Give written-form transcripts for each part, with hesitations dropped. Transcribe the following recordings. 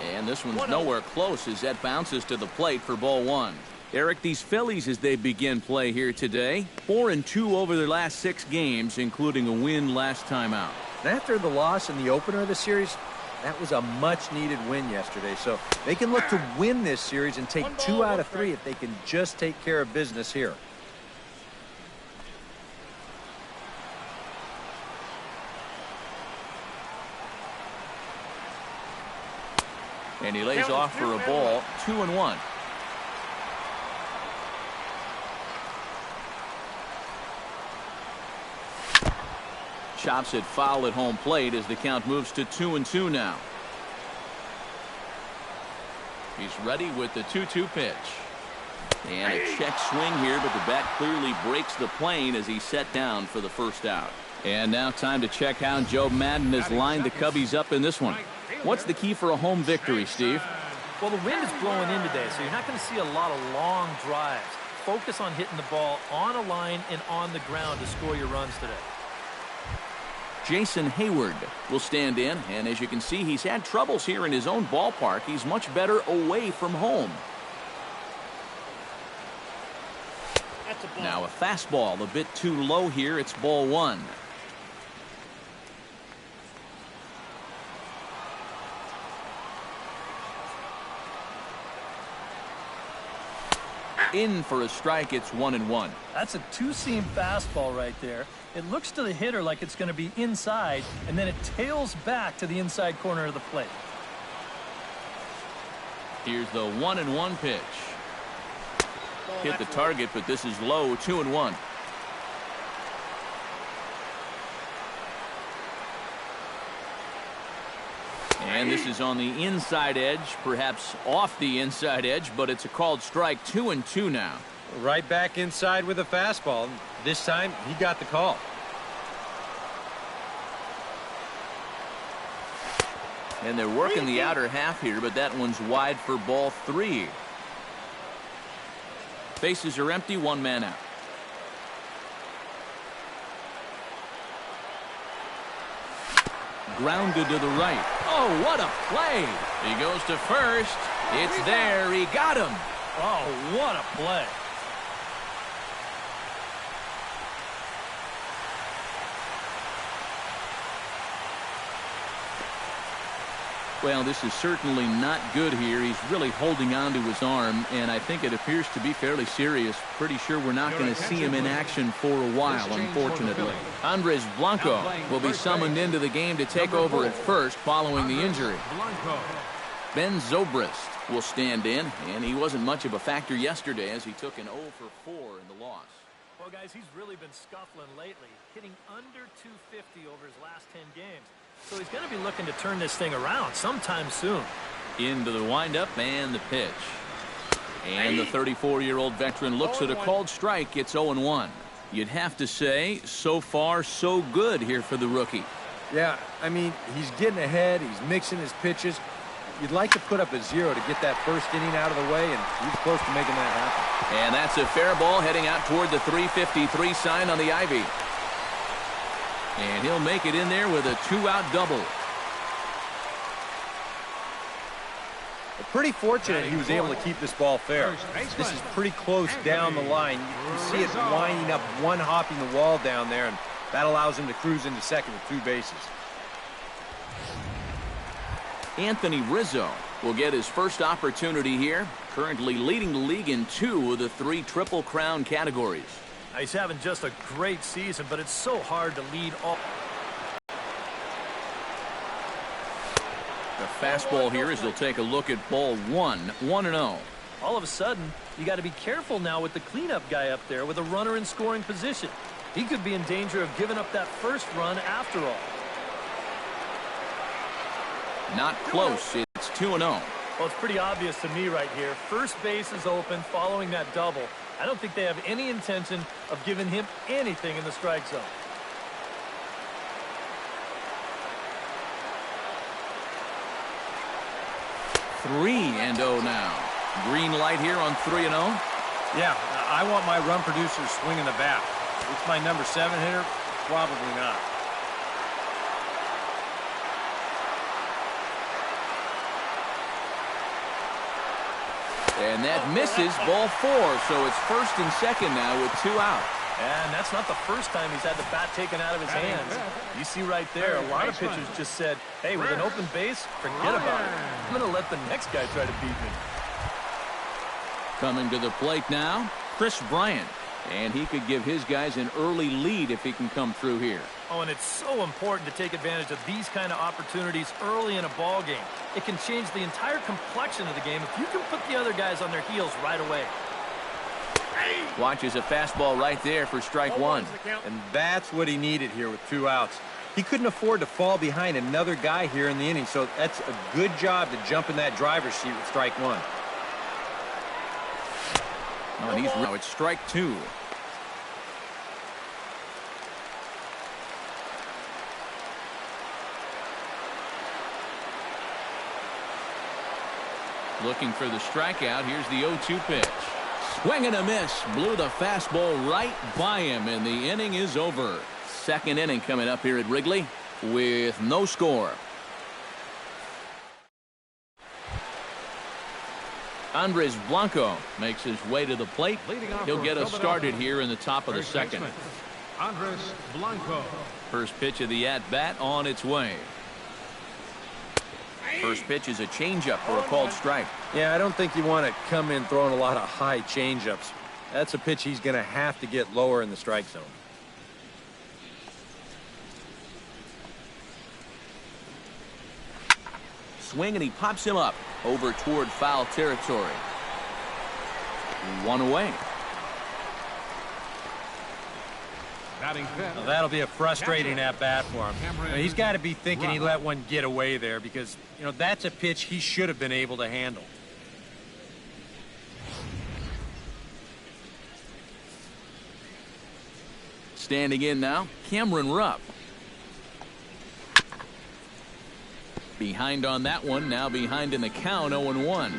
And this one's nowhere close as that bounces to the plate for ball one. Eric, these Phillies, as they begin play here today, 4-2 over their last 6 games, including a win last time out. And after the loss in the opener of the series, that was a much-needed win yesterday. So they can look to win this series and take 2 out of 3 if they can just take care of business here. And he lays off for a ball, 2-1. Chops it foul at home plate as the count moves to 2-2 now. He's ready with the 2-2 pitch. And a check swing here, but the bat clearly breaks the plane as he's set down for the first out. And now time to check how Joe Madden has lined the Cubbies up in this one. What's the key for a home victory, Steve? Well, the wind is blowing in today, so you're not going to see a lot of long drives. Focus on hitting the ball on a line and on the ground to score your runs today. Jason Hayward will stand in, and as you can see, he's had troubles here in his own ballpark. He's much better away from home. Now a fastball a bit too low here. It's ball one. In for a strike. It's 1-1. That's a two-seam fastball right there. It looks to the hitter like it's going to be inside, and then it tails back to the inside corner of the plate. Here's the 1-1 pitch. Hit the target, but this is low. 2-1. And this is on the inside edge, perhaps off the inside edge, but it's a called strike. 2-2 now. Right back inside with a fastball. This time he got the call. And they're working the outer half here, but that one's wide for ball 3. Bases are empty, 1 man out. Grounded to the right. Oh, what a play. He goes to first. It's there. He got him. Oh, what a play. Well, this is certainly not good here. He's really holding on to his arm, and I think it appears to be fairly serious. Pretty sure we're not going to see him in action for a while, unfortunately. Andres Blanco will be summoned into the game to take over at first following the injury. Ben Zobrist will stand in, and he wasn't much of a factor yesterday as he took an 0 for 4 in the loss. Well, guys, he's really been scuffling lately, hitting under 250 over his last 10 games. So he's going to be looking to turn this thing around sometime soon. Into the windup and the pitch. And the 34-year-old veteran looks at a called strike. It's 0-1. You'd have to say, so far, so good here for the rookie. Yeah, I mean, he's getting ahead. He's mixing his pitches. You'd like to put up a 0 to get that first inning out of the way, and he's close to making that happen. And that's a fair ball heading out toward the 353 sign on the ivy. And he'll make it in there with a 2-out double. Pretty fortunate he was able to keep this ball fair. This is pretty close down the line. You can see it winding up, one hopping the wall down there, and that allows him to cruise into second with 2 bases. Anthony Rizzo will get his first opportunity here, currently leading the league in 2 of the 3 Triple Crown categories. He's having just a great season, but it's so hard to lead all. The fastball here as they'll take a look at ball 1, 1-0. All of a sudden, you got to be careful now with the cleanup guy up there with a runner in scoring position. He could be in danger of giving up that first run after all. Not close. It's 2-0. Well, it's pretty obvious to me right here. First base is open following that double. I don't think they have any intention of giving him anything in the strike zone. Three and 0 now. Green light here on 3-0. Yeah, I want my run producer swinging the bat. It's my number 7 hitter? Probably not. And that misses, ball 4. So it's first and second now with 2 out. And that's not the first time he's had the bat taken out of his hands. You see right there, a lot of pitchers just said, hey, with an open base, forget about it. I'm going to let the next guy try to beat me. Coming to the plate now, Chris Bryant. And he could give his guys an early lead if he can come through here. Oh, and it's so important to take advantage of these kind of opportunities early in a ball game. It can change the entire complexion of the game if you can put the other guys on their heels right away. Watches a fastball right there for strike 1. And that's what he needed here with 2 outs. He couldn't afford to fall behind another guy here in the inning, so that's a good job to jump in that driver's seat with strike 1. Oh, and now it's strike 2. Looking for the strikeout. Here's the 0-2 pitch. Swing and a miss. Blew the fastball right by him, and the inning is over. Second inning coming up here at Wrigley with no score. Andres Blanco makes his way to the plate. He'll get us started here in the top of the second. Andres Blanco. First pitch of the at-bat on its way. First pitch is a changeup for a called strike. Yeah, I don't think you want to come in throwing a lot of high changeups. That's a pitch he's going to have to get lower in the strike zone. Swing, and he pops him up over toward foul territory. 1 away. Well, that'll be a frustrating at-bat for him. He's got to be thinking he let one get away there because, that's a pitch he should have been able to handle. Standing in now, Cameron Rupp. Behind on that one, now behind in the count, 0-1.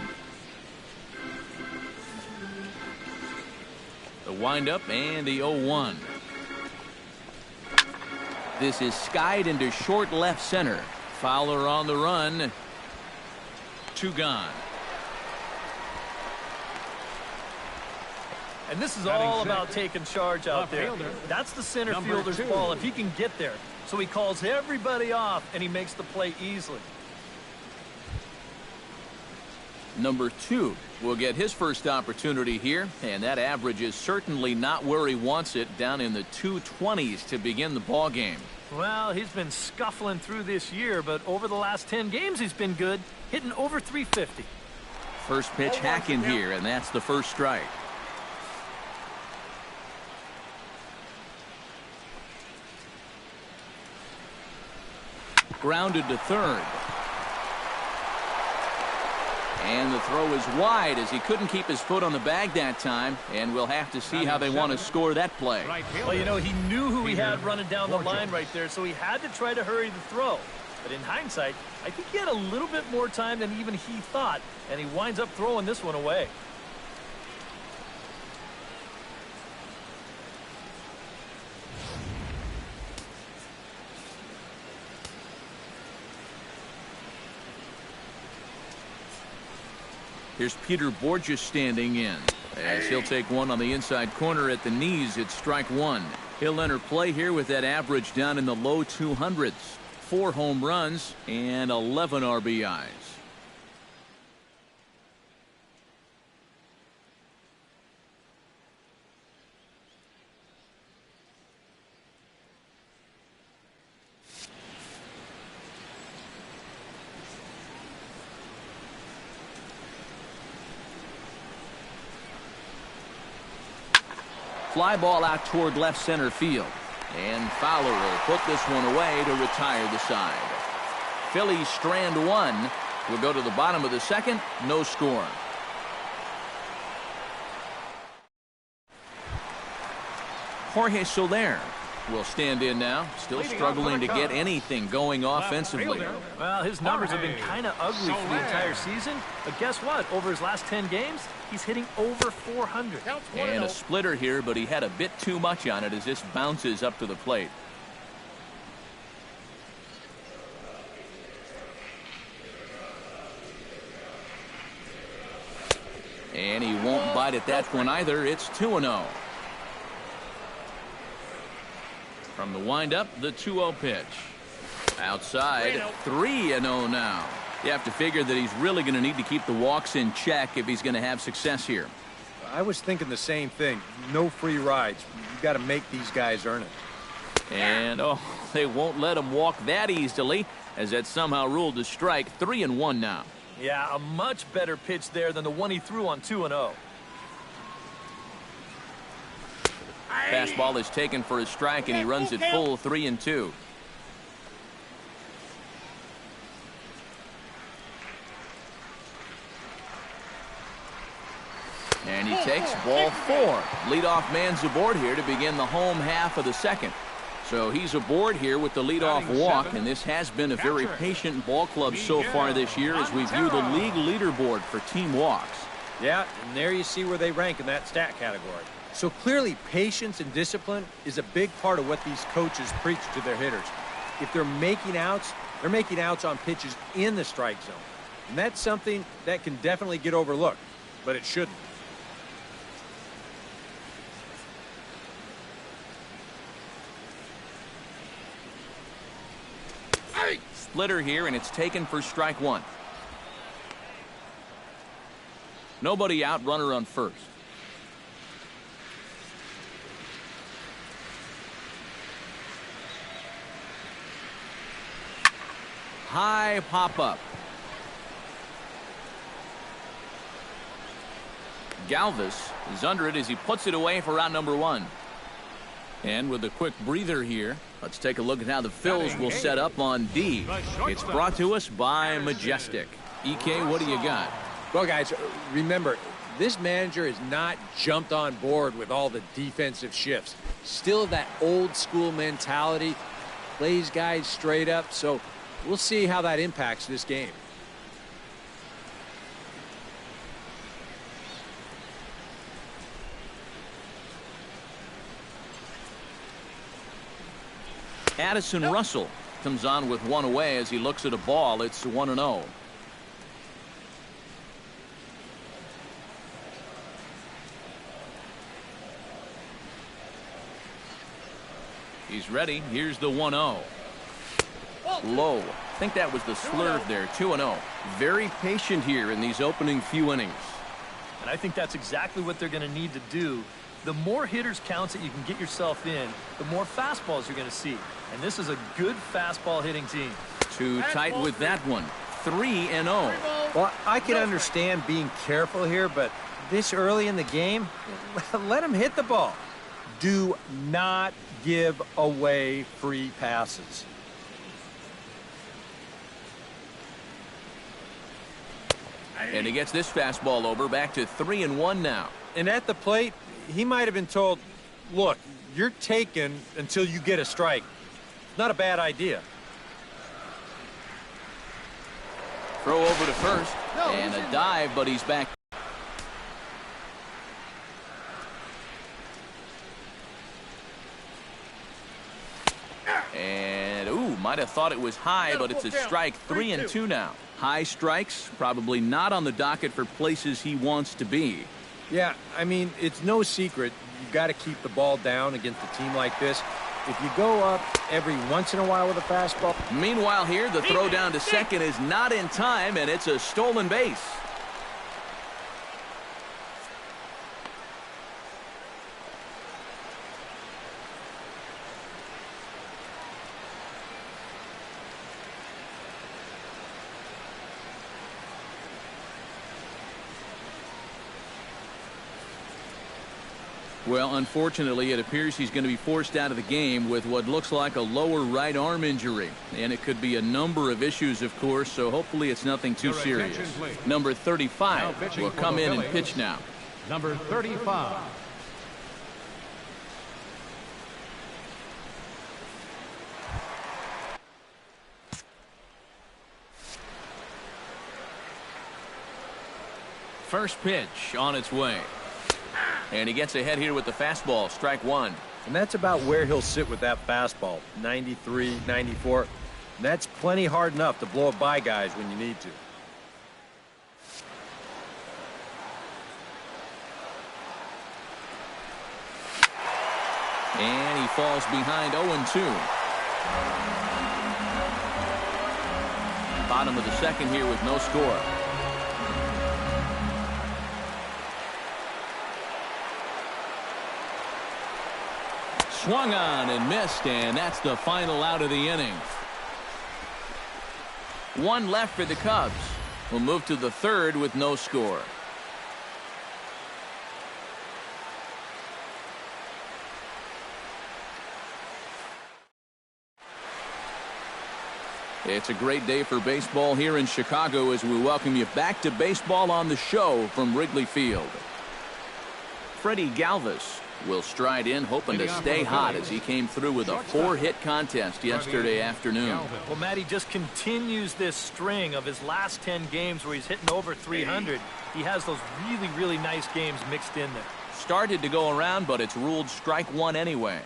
The windup and the 0-1. This is skied into short left center. Fowler on the run. 2 gone. And this is all about taking charge out there. That's the center fielder's ball if he can get there. So he calls everybody off, and he makes the play easily. Number 2 will get his first opportunity here, and that average is certainly not where he wants it, down in the 220s to begin the ball game. Well, he's been scuffling through this year, but over the last 10 games he's been good, hitting over 350. First pitch hacking here, and that's the first strike. Grounded to third. And the throw is wide as he couldn't keep his foot on the bag that time, and we'll have to see how they want to score that play. Well, he knew who he had running down the line right there, so he had to try to hurry the throw. But in hindsight, I think he had a little bit more time than even he thought, and he winds up throwing this one away. Here's Peter Borges standing in as he'll take one on the inside corner at the knees. It's strike 1. He'll enter play here with that average down in the low 200s. 4 home runs and 11 RBIs. Fly ball out toward left center field. And Fowler will put this one away to retire the side. Phillies strand 1. We'll go to the bottom of the second. No score. Jorge Soler will stand in now. Still struggling to get anything going offensively. Well, his numbers have been kind of ugly for the entire season. But guess what? Over his last 10 games, he's hitting over 400. And a splitter here, but he had a bit too much on it as this bounces up to the plate. And he won't bite at that one either. It's 2-0. From the windup, the 2-0 pitch. Outside, 3-0 now. You have to figure that he's really going to need to keep the walks in check if he's going to have success here. I was thinking the same thing. No free rides. You've got to make these guys earn it. And, oh, they won't let him walk that easily, as that's somehow ruled a strike. 3-1 now. Yeah, a much better pitch there than the one he threw on 2-0. Fastball is taken for a strike, and he runs it full 3-2. And he takes ball 4. Leadoff man's aboard here to begin the home half of the second. So he's aboard here with the leadoff walk, and this has been a very patient ball club so far this year as we view the league leaderboard for team walks. Yeah, and there you see where they rank in that stat category. So clearly patience and discipline is a big part of what these coaches preach to their hitters. If they're making outs on pitches in the strike zone. And that's something that can definitely get overlooked, but it shouldn't. Splitter here, and it's taken for strike 1. Nobody out, runner on first. High pop-up. Galvis is under it as he puts it away for out number 1. And with a quick breather here, let's take a look at how the Phillies will set up on D. It's brought to us by Majestic. EK, what do you got? Well, guys, remember, this manager has not jumped on board with all the defensive shifts. Still that old school mentality, plays guys straight up, so we'll see how that impacts this game. Addison Russell comes on with one away as he looks at a ball. It's 1-0. He's ready. Here's the 1-0. Low. I think that was the slurve there. 2-0. Very patient here in these opening few innings. And I think that's exactly what they're going to need to do. The more hitters counts that you can get yourself in, the more fastballs you're going to see. And this is a good fastball hitting team. Too tight with that one. 3-0. Well, I can understand being careful here, but this early in the game, let him hit the ball. Do not give away free passes. And he gets this fastball over, back to 3-1 now. And at the plate, he might have been told, look, you're taken until you get a strike. Not a bad idea. Throw over to first, and a dive, but he's back. And, ooh, might have thought it was high, but it's a strike. 3-2 now. High strikes, probably not on the docket for places he wants to be. Yeah, I mean, it's no secret. You've got to keep the ball down against a team like this. If you go up every once in a while with a fastball. Meanwhile here, the throw down to second is not in time, and it's a stolen base. Well, unfortunately, it appears he's going to be forced out of the game with what looks like a lower right arm injury. And it could be a number of issues, of course, so hopefully it's nothing too serious. Number 35 will come in and pitch now. Number 35. First pitch on its way. And he gets ahead here with the fastball, strike 1. And that's about where he'll sit with that fastball, 93, 94. And that's plenty hard enough to blow it by guys when you need to. And he falls behind 0-2. Bottom of the second here with no score. Swung on and missed, and that's the final out of the inning. One left for the Cubs. We'll move to the third with no score. It's a great day for baseball here in Chicago as we welcome you back to Baseball on the Show from Wrigley Field. Freddie Galvis will stride in, hoping to stay hot as he came through with a 4-hit contest yesterday afternoon. Well, Matt, he just continues this string of his last 10 games where he's hitting over 300. He has those really, really nice games mixed in there. Started to go around, but it's ruled strike one anyway.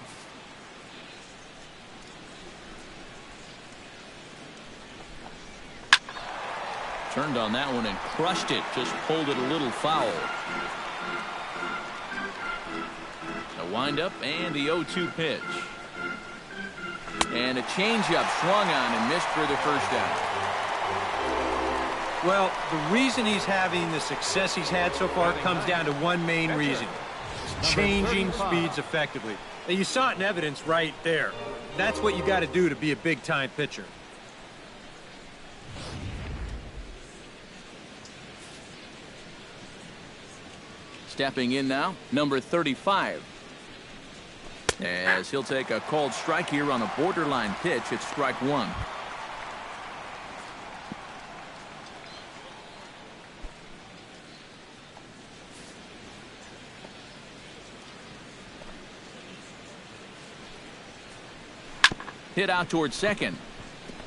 Turned on that one and crushed it. Just pulled it a little foul. A windup and the 0-2 pitch. And a changeup swung on and missed for the first out. Well, the reason he's having the success he's had so far comes down to one main reason. Changing speeds effectively. Now, you saw it in evidence right there. That's what you got to do to be a big-time pitcher. Stepping in now, number 35. As he'll take a called strike here on a borderline pitch. It's strike one. Hit out towards second.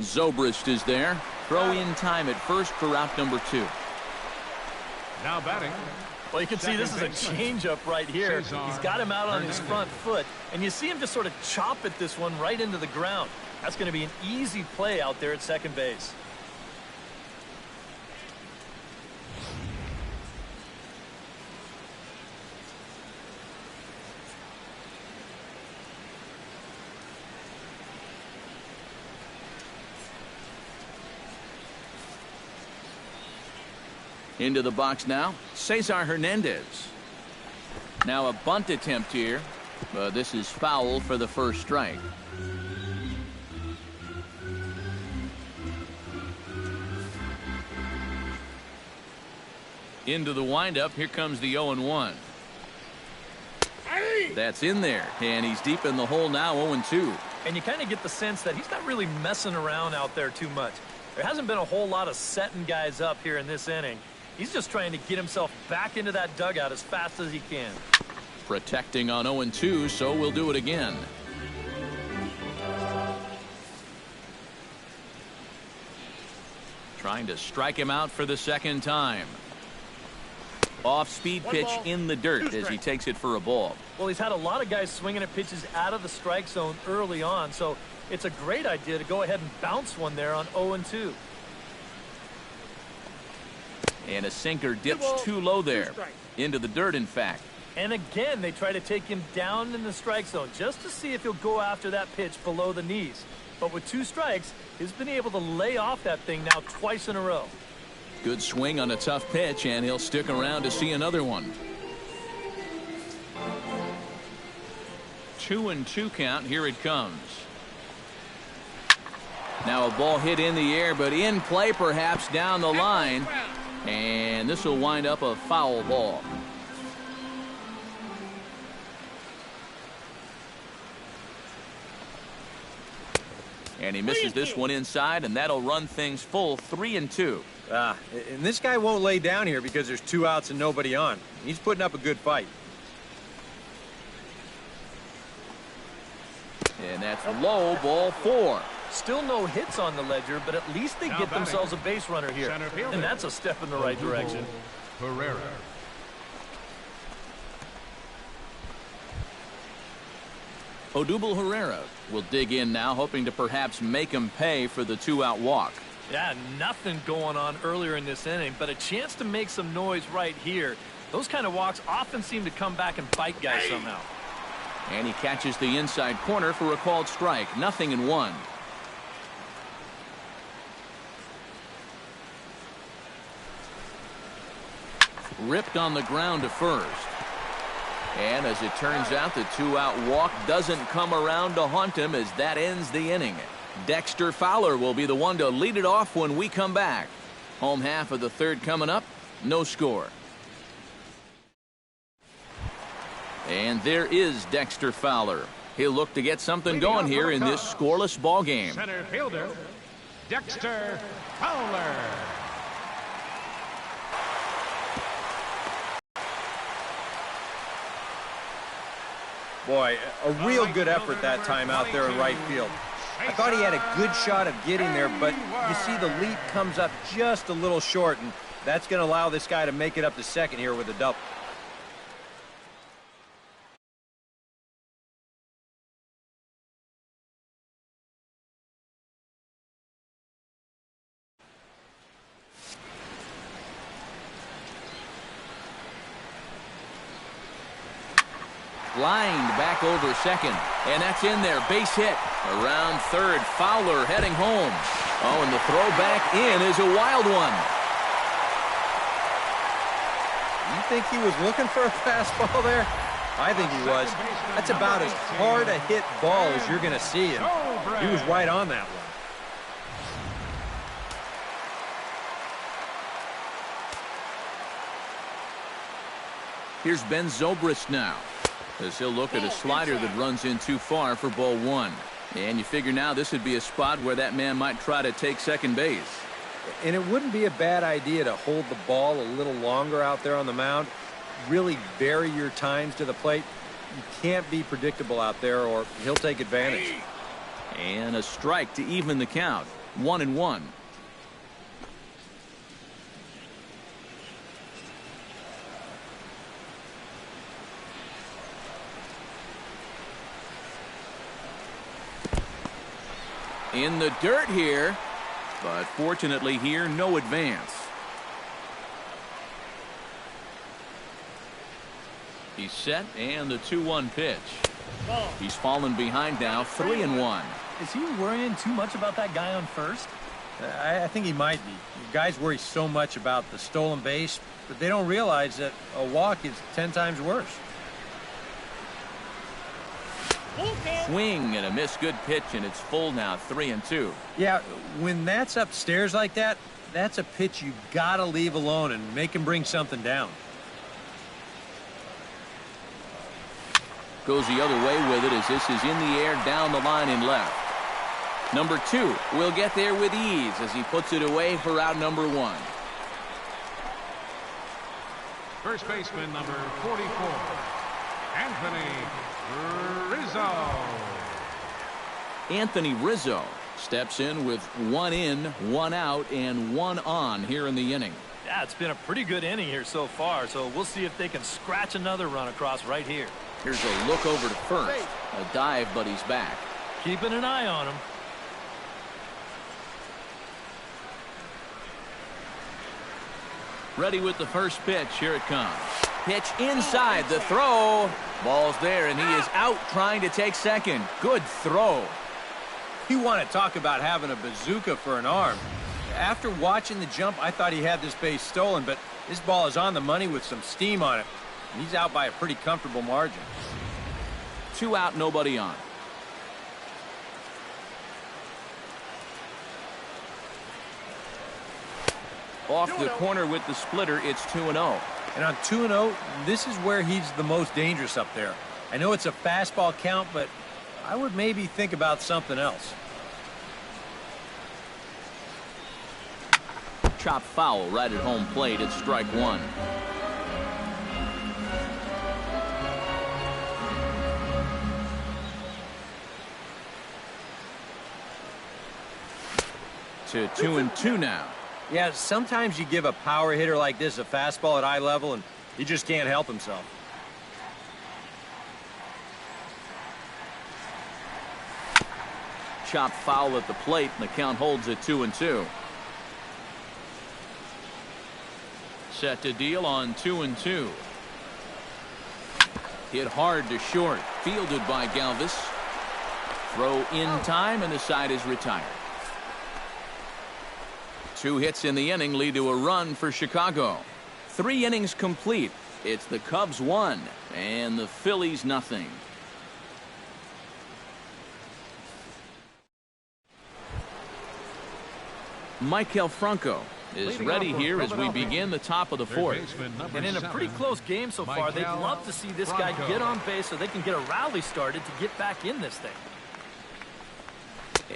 Zobrist is there. Throw in time at first for out number 2. Now batting. Well, you can see this is a changeup right here. He's got him out on his front foot, and you see him just sort of chop at this one right into the ground. That's going to be an easy play out there at second base. Into the box now, Cesar Hernandez. Now a bunt attempt here, but this is foul for the first strike. Into the windup, here comes the 0-1. That's in there, and he's deep in the hole now, 0-2. And you kind of get the sense that he's not really messing around out there too much. There hasn't been a whole lot of setting guys up here in this inning. He's just trying to get himself back into that dugout as fast as he can. Protecting on 0-2, so we'll do it again. Trying to strike him out for the second time. Off-speed pitch in the dirt as he takes it for a ball. Well, he's had a lot of guys swinging at pitches out of the strike zone early on, so it's a great idea to go ahead and bounce one there on 0-2. And a sinker dips too low there. Into the dirt, in fact. And again, they try to take him down in the strike zone just to see if he'll go after that pitch below the knees. But with 2 strikes, he's been able to lay off that thing now twice in a row. Good swing on a tough pitch, and he'll stick around to see another one. 2-2 count. Here it comes. Now a ball hit in the air, but in play perhaps down the line. And this will wind up a foul ball. And he misses this one inside, and that'll run things full 3-2. And this guy won't lay down here because there's 2 outs and nobody on. He's putting up a good fight. And that's low, ball 4. Still no hits on the ledger, but at least they get themselves a base runner here. And that's a step in the right direction. Herrera. Odubel Herrera will dig in now, hoping to perhaps make him pay for the 2-out walk. Yeah, nothing going on earlier in this inning, but a chance to make some noise right here. Those kind of walks often seem to come back and bite guys somehow. And he catches the inside corner for a called strike. 0-1. Ripped on the ground to first. And as it turns out, the two-out walk doesn't come around to haunt him as that ends the inning. Dexter Fowler will be the one to lead it off when we come back. Home half of the third coming up. No score. And there is Dexter Fowler. He'll look to get something going here in this scoreless ball game. Center fielder, Dexter Fowler. Boy, a real good effort that time out there in right field. I thought he had a good shot of getting there, but you see the leap comes up just a little short, and that's going to allow this guy to make it up to second here with a double. Lined back over second, and that's in there. Base hit around third. Fowler heading home. Oh, and the throw back in is a wild one. You think he was looking for a fastball there? I think he was. That's about as hard a hit ball as you're going to see, and he was right on that one. Here's Ben Zobrist now, as he'll look at a slider that runs in too far for ball one. And you figure now this would be a spot where that man might try to take second base. And it wouldn't be a bad idea to hold the ball a little longer out there on the mound. Really vary your times to the plate. You can't be predictable out there or he'll take advantage. And a strike to even the count. 1-1. In the dirt here, but fortunately here, no advance. He's set, and the 2-1 pitch. He's fallen behind now, 3-1. Is he worrying too much about that guy on first? I think he might be. Guys worry so much about the stolen base, but they don't realize that a walk is 10 times worse. Swing and a miss. Good pitch, and it's full now, 3-2. Yeah, when that's upstairs like that, that's a pitch you gotta leave alone and make him bring something down. Goes the other way with it as this is in the air down the line and left. Number 2 will get there with ease as he puts it away for out number 1. First baseman number 44, Anthony Rizzo. Anthony Rizzo steps in with 1 in, 1 out, and 1 on here in the inning. Yeah, it's been a pretty good inning here so far, so we'll see if they can scratch another run across right here. Here's a look over to first. A dive, but he's back. Keeping an eye on him. Ready with the first pitch. Here it comes. Pitch inside. The throw. Ball's there, and he is out trying to take second. Good throw. You want to talk about having a bazooka for an arm. After watching the jump, I thought he had this base stolen, but this ball is on the money with some steam on it. He's out by a pretty comfortable margin. 2 out, nobody on. Off the corner with the splitter, it's 2-0. And on 2-0, this is where he's the most dangerous up there. I know it's a fastball count, but I would maybe think about something else. Chop foul right at home plate. It's strike 1. To 2-2 now. Yeah, sometimes you give a power hitter like this a fastball at eye level, and he just can't help himself. Chop foul at the plate, and the count holds at 2-2. Set to deal on 2-2. Hit hard to short. Fielded by Galvis. Throw in time, and the side is retired. 2 hits in the inning lead to a run for Chicago. 3 innings complete. It's the Cubs 1 and the Phillies nothing. Maikel Franco is ready here as we begin the top of the 4th. And in a pretty close game so far, they'd love to see this guy get on base so they can get a rally started to get back in this thing.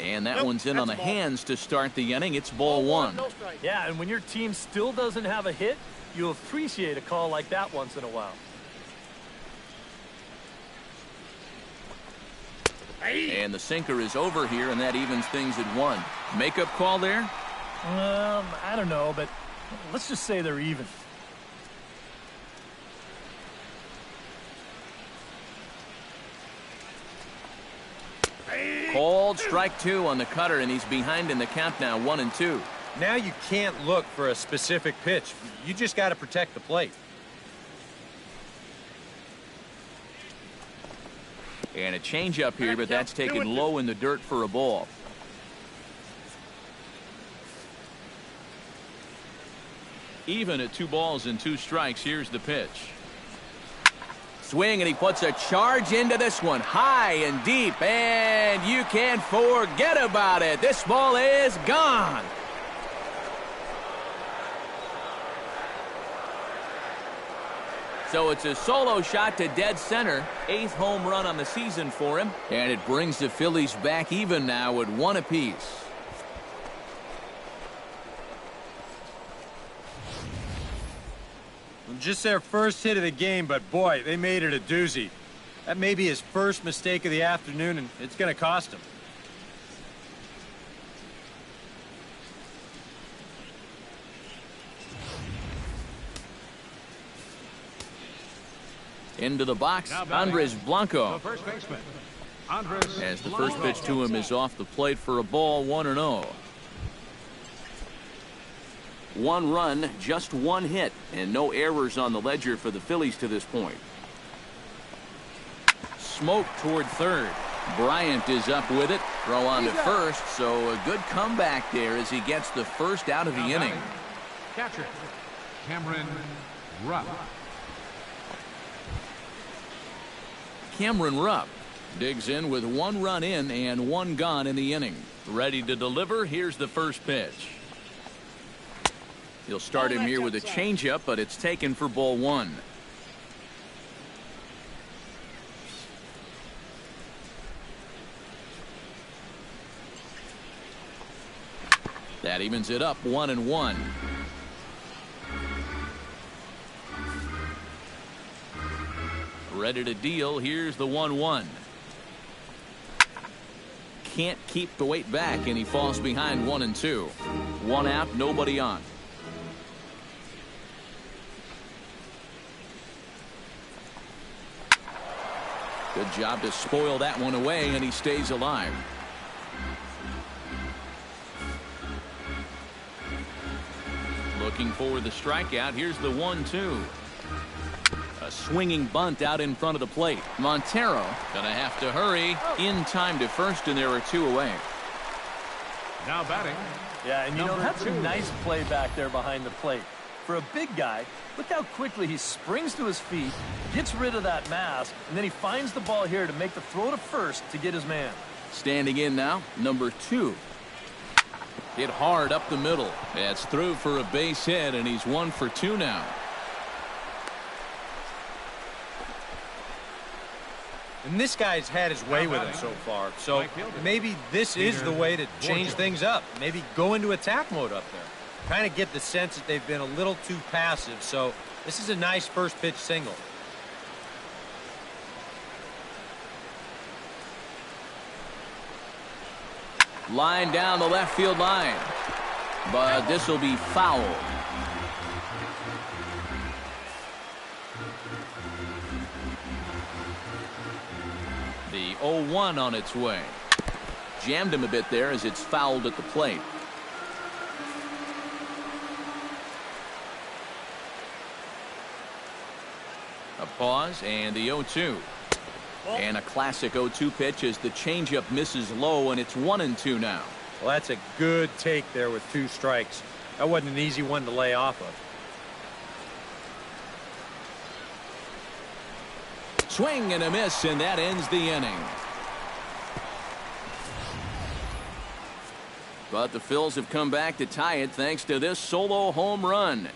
And that one's in on the hands to start the inning. It's ball 1. Yeah, and when your team still doesn't have a hit, you appreciate a call like that once in a while. And the sinker is over here, and that evens things at 1. Makeup call there? I don't know, but let's just say they're even. Called strike 2 on the cutter, and he's behind in the count now, 1-2. Now you can't look for a specific pitch. You just got to protect the plate. And a changeup here, but that's taken low in the dirt for a ball. Even at 2 balls and 2 strikes. Here's the pitch. Swing, and he puts a charge into this one, high and deep, and you can forget about it. This ball is gone. So it's a solo shot to dead center. 8th home run on the season for him. And it brings the Phillies back even now at 1 apiece. Just their first hit of the game, but boy, they made it a doozy. That may be his first mistake of the afternoon, and it's going to cost him. Into the box, Andres Blanco. The first baseman, As the first pitch to him is off the plate for a ball, 1-0. 1 run, just 1 hit, and no errors on the ledger for the Phillies to this point. Smoke toward third. Bryant is up with it. Throw on to first, so a good comeback there as he gets the first out of the inning. catcher, Cameron Rupp. Cameron Rupp digs in with 1 run in and 1 gone in the inning. Ready to deliver. Here's the first pitch. He'll start him here with a changeup, but it's taken for ball 1. That evens it up 1-1. Ready to deal. Here's the 1-1. Can't keep the weight back, and he falls behind 1-2. 1 out, nobody on. Good job to spoil that one away, and he stays alive. Looking for the strikeout. Here's the 1-2. A swinging bunt out in front of the plate. Montero gonna have to hurry in time to first, and there are 2 away. Now batting. Yeah, and you know, that's a 2. nice play back there behind the plate. For a big guy, look how quickly he springs to his feet, gets rid of that mask, and then he finds the ball here to make the throw to first to get his man. Standing in now, number 2. Hit hard up the middle. That's through for a base hit, and he's 1 for 2 now. And this guy's had his way with him so far. So maybe this is the way to change things up. Maybe go into attack mode up there. Kind of get the sense that they've been a little too passive. So this is a nice first pitch single. Line down the left field line. But this will be foul. The 0-1 on its way. Jammed him a bit there as it's fouled at the plate. A pause and the 0-2. And a classic 0-2 pitch as the changeup misses low, and it's 1-2 now. Well, that's a good take there with 2 strikes. That wasn't an easy one to lay off of. Swing and a miss, and that ends the inning. But the Phils have come back to tie it thanks to this solo home run.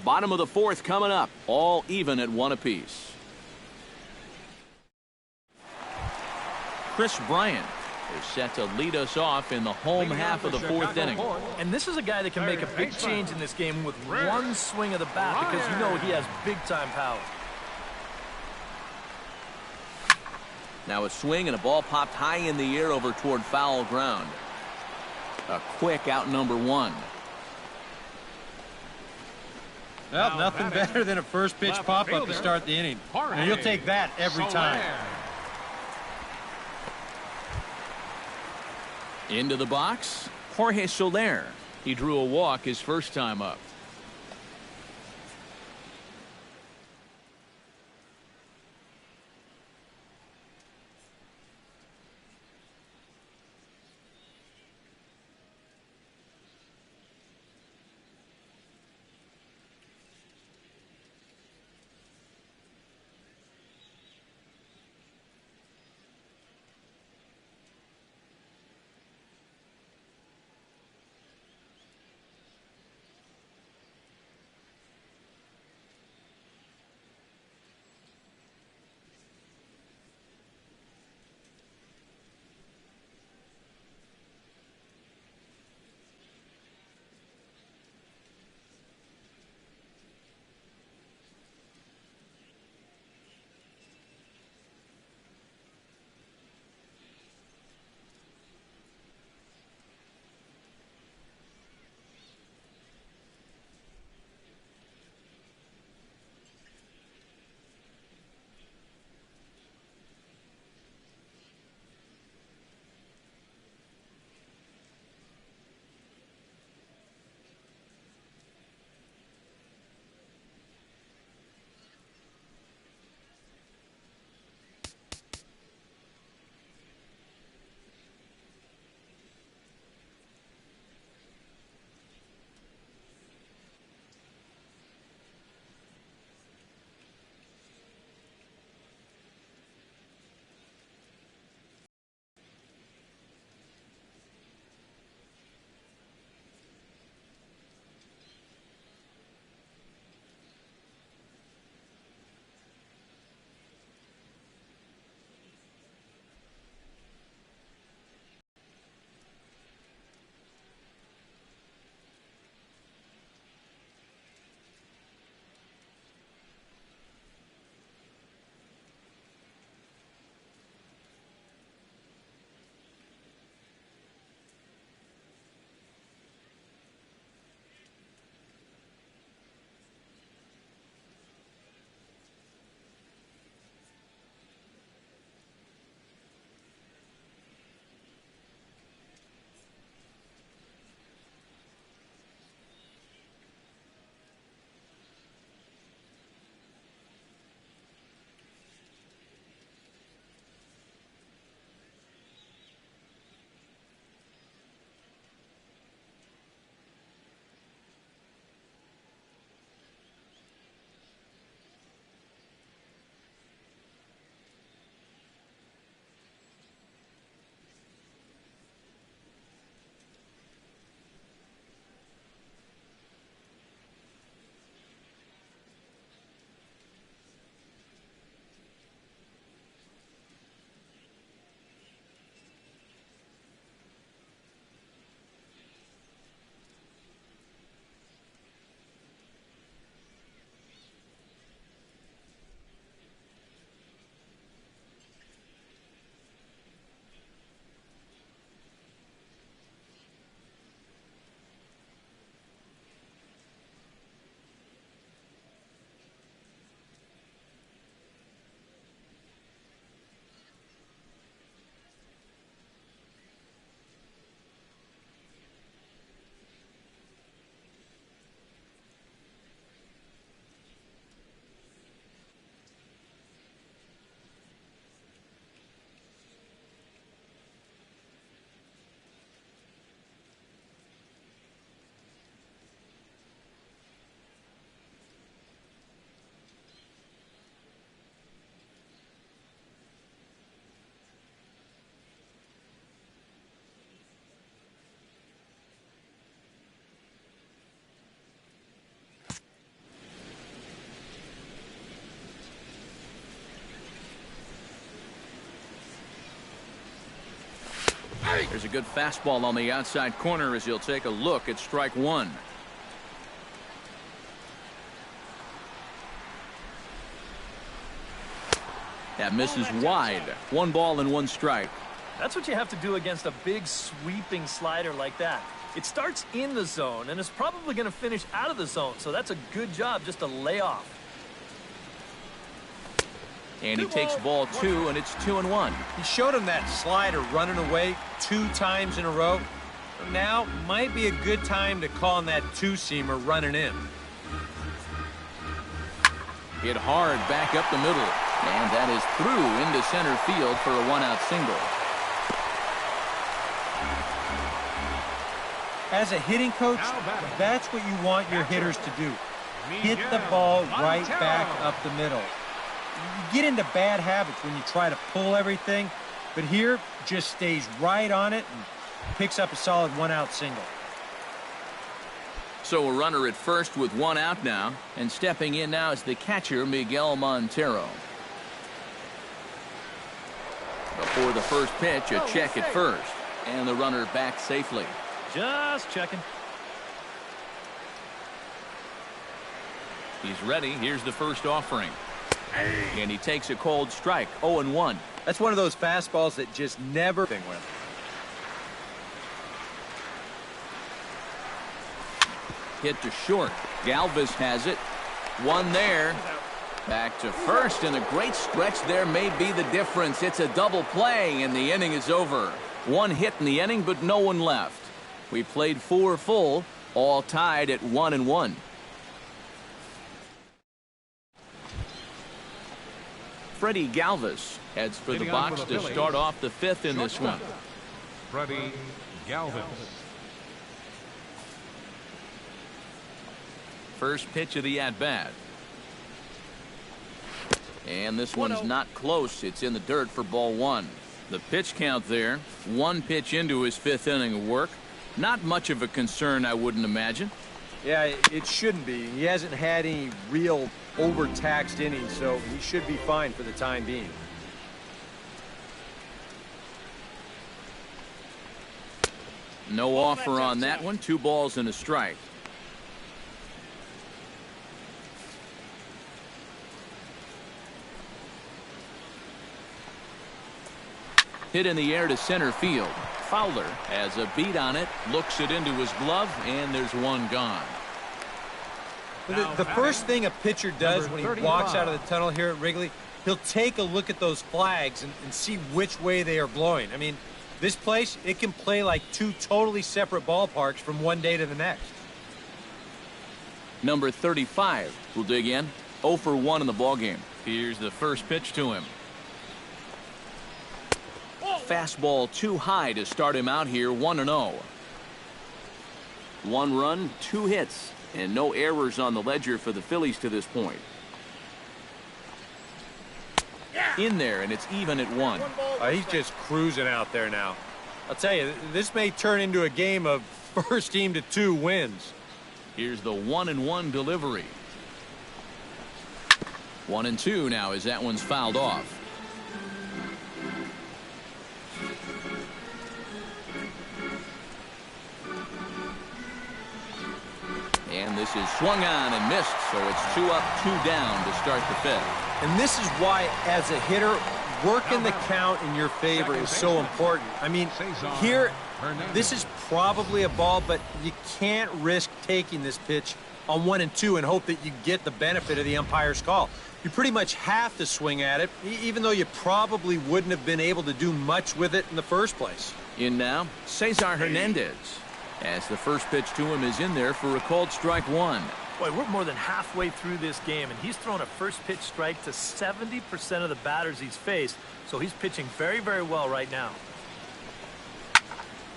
Bottom of the 4th coming up, all even at 1 apiece. Chris Bryant is set to lead us off in the home half of the 4th inning. And this is a guy that can make a big change in this game with one swing of the bat because you know he has big-time power. Now a swing and a ball popped high in the air over toward foul ground. A quick out number 1. Well, nothing better than a first pitch pop-up to start the inning. And you'll take that every time. Into the box, Jorge Soler. He drew a walk his first time up. There's a good fastball on the outside corner as he'll take a look at strike one. That misses wide. 1 ball and 1 strike. That's what you have to do against a big sweeping slider like that. It starts in the zone and is probably going to finish out of the zone, so that's a good job just to lay off. And he takes ball 2, and it's 2-1. He showed him that slider running away 2 times in a row. Now might be a good time to call on that 2-seamer running in. Hit hard back up the middle, and that is through into center field for a 1-out single. As a hitting coach, that's what you want your hitters to do. Hit the ball right back up the middle. You get into bad habits when you try to pull everything, but here just stays right on it and picks up a solid 1-out single. So a runner at first with 1 out now, and stepping in now is the catcher, Miguel Montero. Before the first pitch, a check at first, and the runner back safely. Just checking. He's ready. Here's the first offering. And he takes a cold strike, 0-1. That's one of those fastballs that just never thing with. Hit to short. Galvis has it. 1 there. Back to first, and a great stretch there may be the difference. It's a double play, and the inning is over. 1 hit in the inning, but no one left. We played 4 full, all tied at 1-1. Freddie Galvis heads for the box to start off the 5th in this one. Freddie Galvis. First pitch of the at-bat. And this one's not close. It's in the dirt for ball 1. The pitch count there, 1 pitch into his 5th inning of work. Not much of a concern, I wouldn't imagine. Yeah, it shouldn't be. He hasn't had any real overtaxed innings, so he should be fine for the time being. No offer on that one. 2 balls and a strike. Hit in the air to center field. Fowler has a beat on it, looks it into his glove, and there's 1 gone. The first thing a pitcher does when he walks out of the tunnel here at Wrigley, he'll take a look at those flags and see which way they are blowing. I mean, this place, it can play like 2 totally separate ballparks from one day to the next. Number 35 will dig in. 0 for 1 in the ballgame. Here's the first pitch to him. Fastball too high to start him out here, 1-0. 1 run, 2 hits, and no errors on the ledger for the Phillies to this point. In there, and it's even at 1. He's just cruising out there now. I'll tell you, this may turn into a game of first team to 2 wins. Here's the 1-1 delivery. 1-2 now as that one's fouled off. And this is swung on and missed, so it's 2 up, 2 down to start the 5th. And this is why, as a hitter, working the count in your favor is so important. I mean, here, this is probably a ball, but you can't risk taking this pitch on 1 and 2 and hope that you get the benefit of the umpire's call. You pretty much have to swing at it, even though you probably wouldn't have been able to do much with it in the first place. In now, Cesar Hernandez. As the first pitch to him is in there for a called strike 1. Boy, we're more than halfway through this game, and he's thrown a first pitch strike to 70% of the batters he's faced, so he's pitching very, very well right now.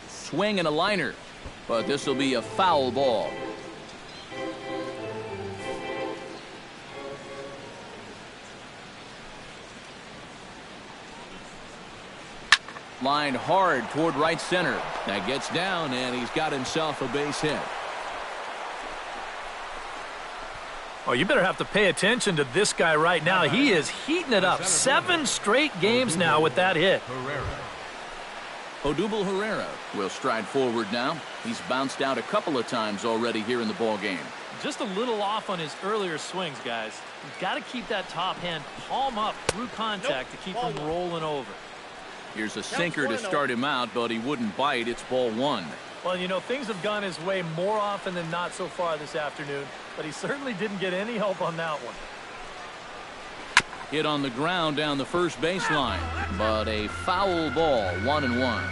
Swing and a liner, but this will be a foul ball. Lined hard toward right center. That gets down, and he's got himself a base hit. Oh, you better have to pay attention to this guy right now. He is heating it up. 7 straight games now with that hit. Odubel Herrera will stride forward now. He's bounced out a couple of times already here in the ball game. Just a little off on his earlier swings, guys. You've got to keep that top hand palm up through contact to keep him rolling over. Here's a sinker to start him out, but he wouldn't bite. It's ball one. Well, you know, things have gone his way more often than not so far this afternoon, but he certainly didn't get any help on that one. Hit on the ground down the first baseline, but a foul ball, 1-1.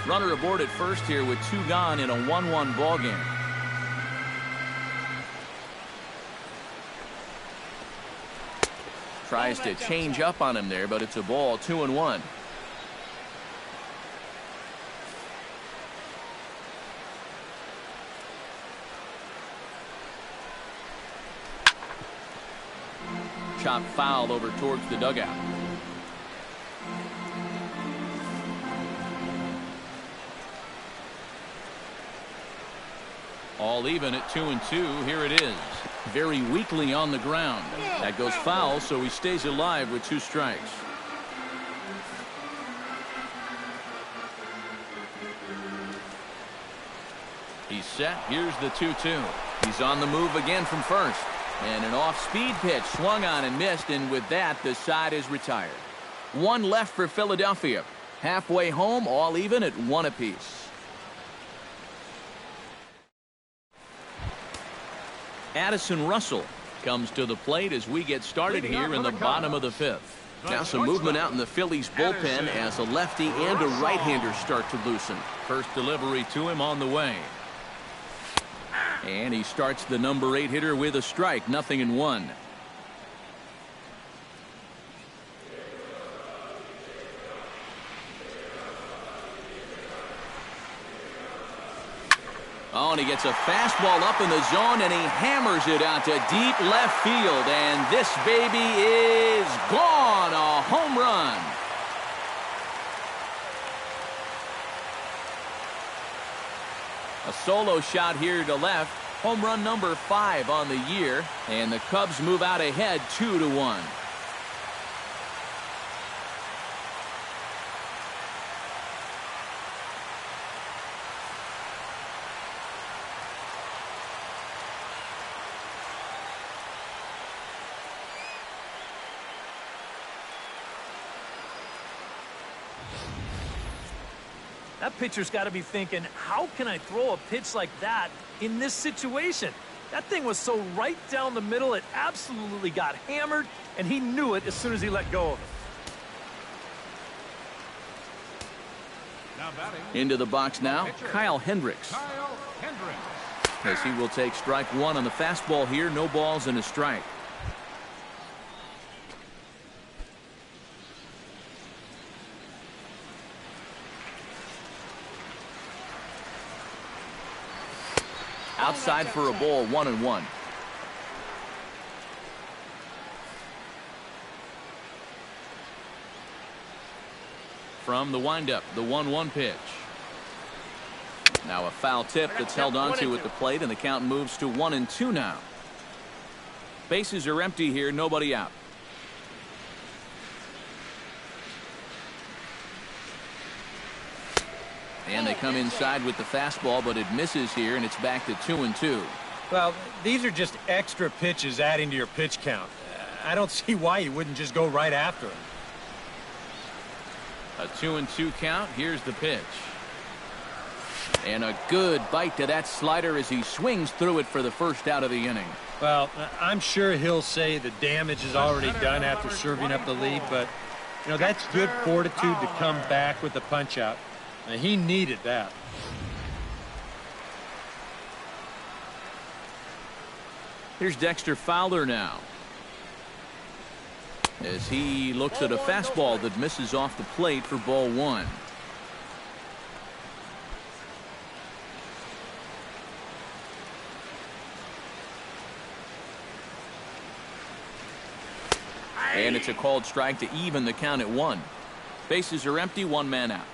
Runner aboard at first here with 2 gone in a 1-1 ball game. Tries to change up on him there, but it's a ball, 2-1. Chop foul over towards the dugout. All even at 2-2. Here it is. Very weakly on the ground. That goes foul, so he stays alive with 2 strikes. He's set. Here's the 2-2. He's on the move again from first. And an off-speed pitch swung on and missed, and with that, the side is retired. 1 left for Philadelphia. Halfway home, all even at 1 apiece. Addison Russell comes to the plate as we get started here in the bottom of the 5th. Now some movement out in the Phillies bullpen as a lefty and a right-hander start to loosen. First delivery to him on the way. And he starts the number 8 hitter with a strike, 0-1. Oh, and he gets a fastball up in the zone, and he hammers it out to deep left field. And this baby is gone. A home run. A solo shot here to left. Home run number 5 on the year. And the Cubs move out ahead 2-1. That pitcher's got to be thinking, how can I throw a pitch like that in this situation? That thing was so right down the middle, it absolutely got hammered, and he knew it as soon as he let go of it. Into the box now, Kyle Hendricks. As he will take strike 1 on the fastball here, no balls and a strike. Outside for a ball, 1-1. From the windup, the 1-1 pitch. Now a foul tip that's held onto at the plate, and the count moves to 1-2 now. Bases are empty here, nobody out. And they come inside with the fastball, but it misses here, and it's back to 2-2. Well, these are just extra pitches adding to your pitch count. I don't see why you wouldn't just go right after him. A 2-2 count. Here's the pitch. And a good bite to that slider as he swings through it for the first out of the inning. Well, I'm sure he'll say the damage is already done after serving up the lead, but, you know, that's good fortitude to come back with the punch-out. And he needed that. Here's Dexter Fowler now, as he looks at a fastball that misses off the plate for ball 1. And it's a called strike to even the count at 1. Bases are empty, 1 man out.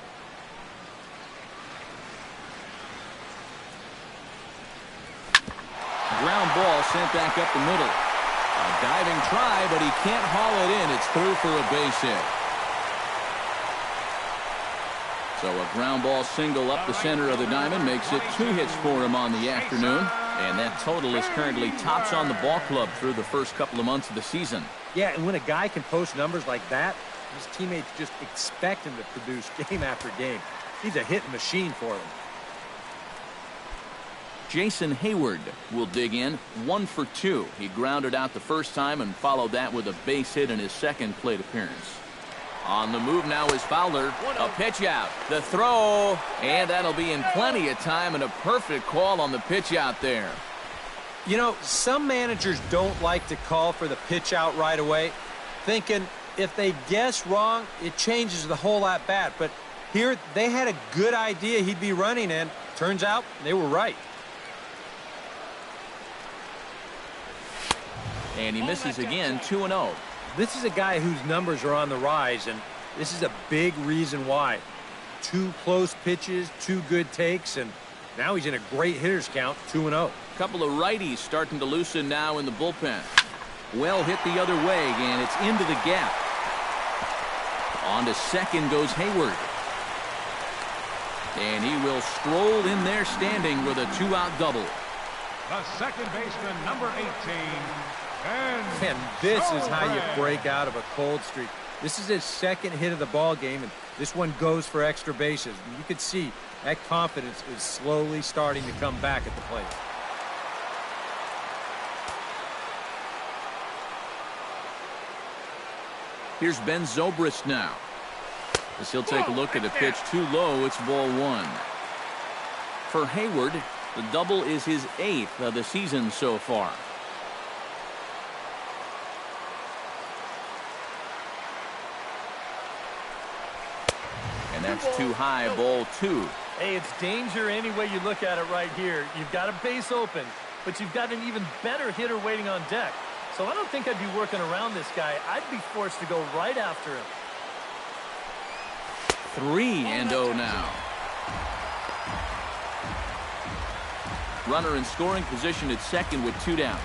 Ground ball sent back up the middle. A diving try, but he can't haul it in. It's through for a base hit. So a ground ball single up the center of the diamond makes it 2 hits for him on the afternoon. And that total is currently tops on the ball club through the first couple of months of the season. Yeah, and when a guy can post numbers like that, his teammates just expect him to produce game after game. He's a hitting machine for them. Jason Hayward will dig in 1 for 2. He grounded out the first time and followed that with a base hit in his second plate appearance. On the move now is Fowler. A pitch out. The throw. And that'll be in plenty of time and a perfect call on the pitch out there. You know, some managers don't like to call for the pitch out right away, thinking if they guess wrong, it changes the whole at bat. But here, they had a good idea he'd be running, and turns out they were right. And he misses again, 2-0. This is a guy whose numbers are on the rise, and this is a big reason why. 2 close pitches, 2 good takes, and now he's in a great hitter's count, 2-0. Couple of righties starting to loosen now in the bullpen. Well hit the other way, and it's into the gap. On to second goes Hayward. And he will stroll in there standing with a 2-out double. The second baseman, number 18. And this is how you break out of a cold streak. This is his second hit of the ball game, and this one goes for extra bases. And you can see that confidence is slowly starting to come back at the plate. Here's Ben Zobrist now. As he'll take a look at a pitch too low, it's ball 1. For Hayward, the double is his 8th of the season so far. And that's too high, ball 2. Hey, it's danger any way you look at it right here. You've got a base open, but you've got an even better hitter waiting on deck. So I don't think I'd be working around this guy. I'd be forced to go right after him. 3-0 now. Runner in scoring position at second with 2 down.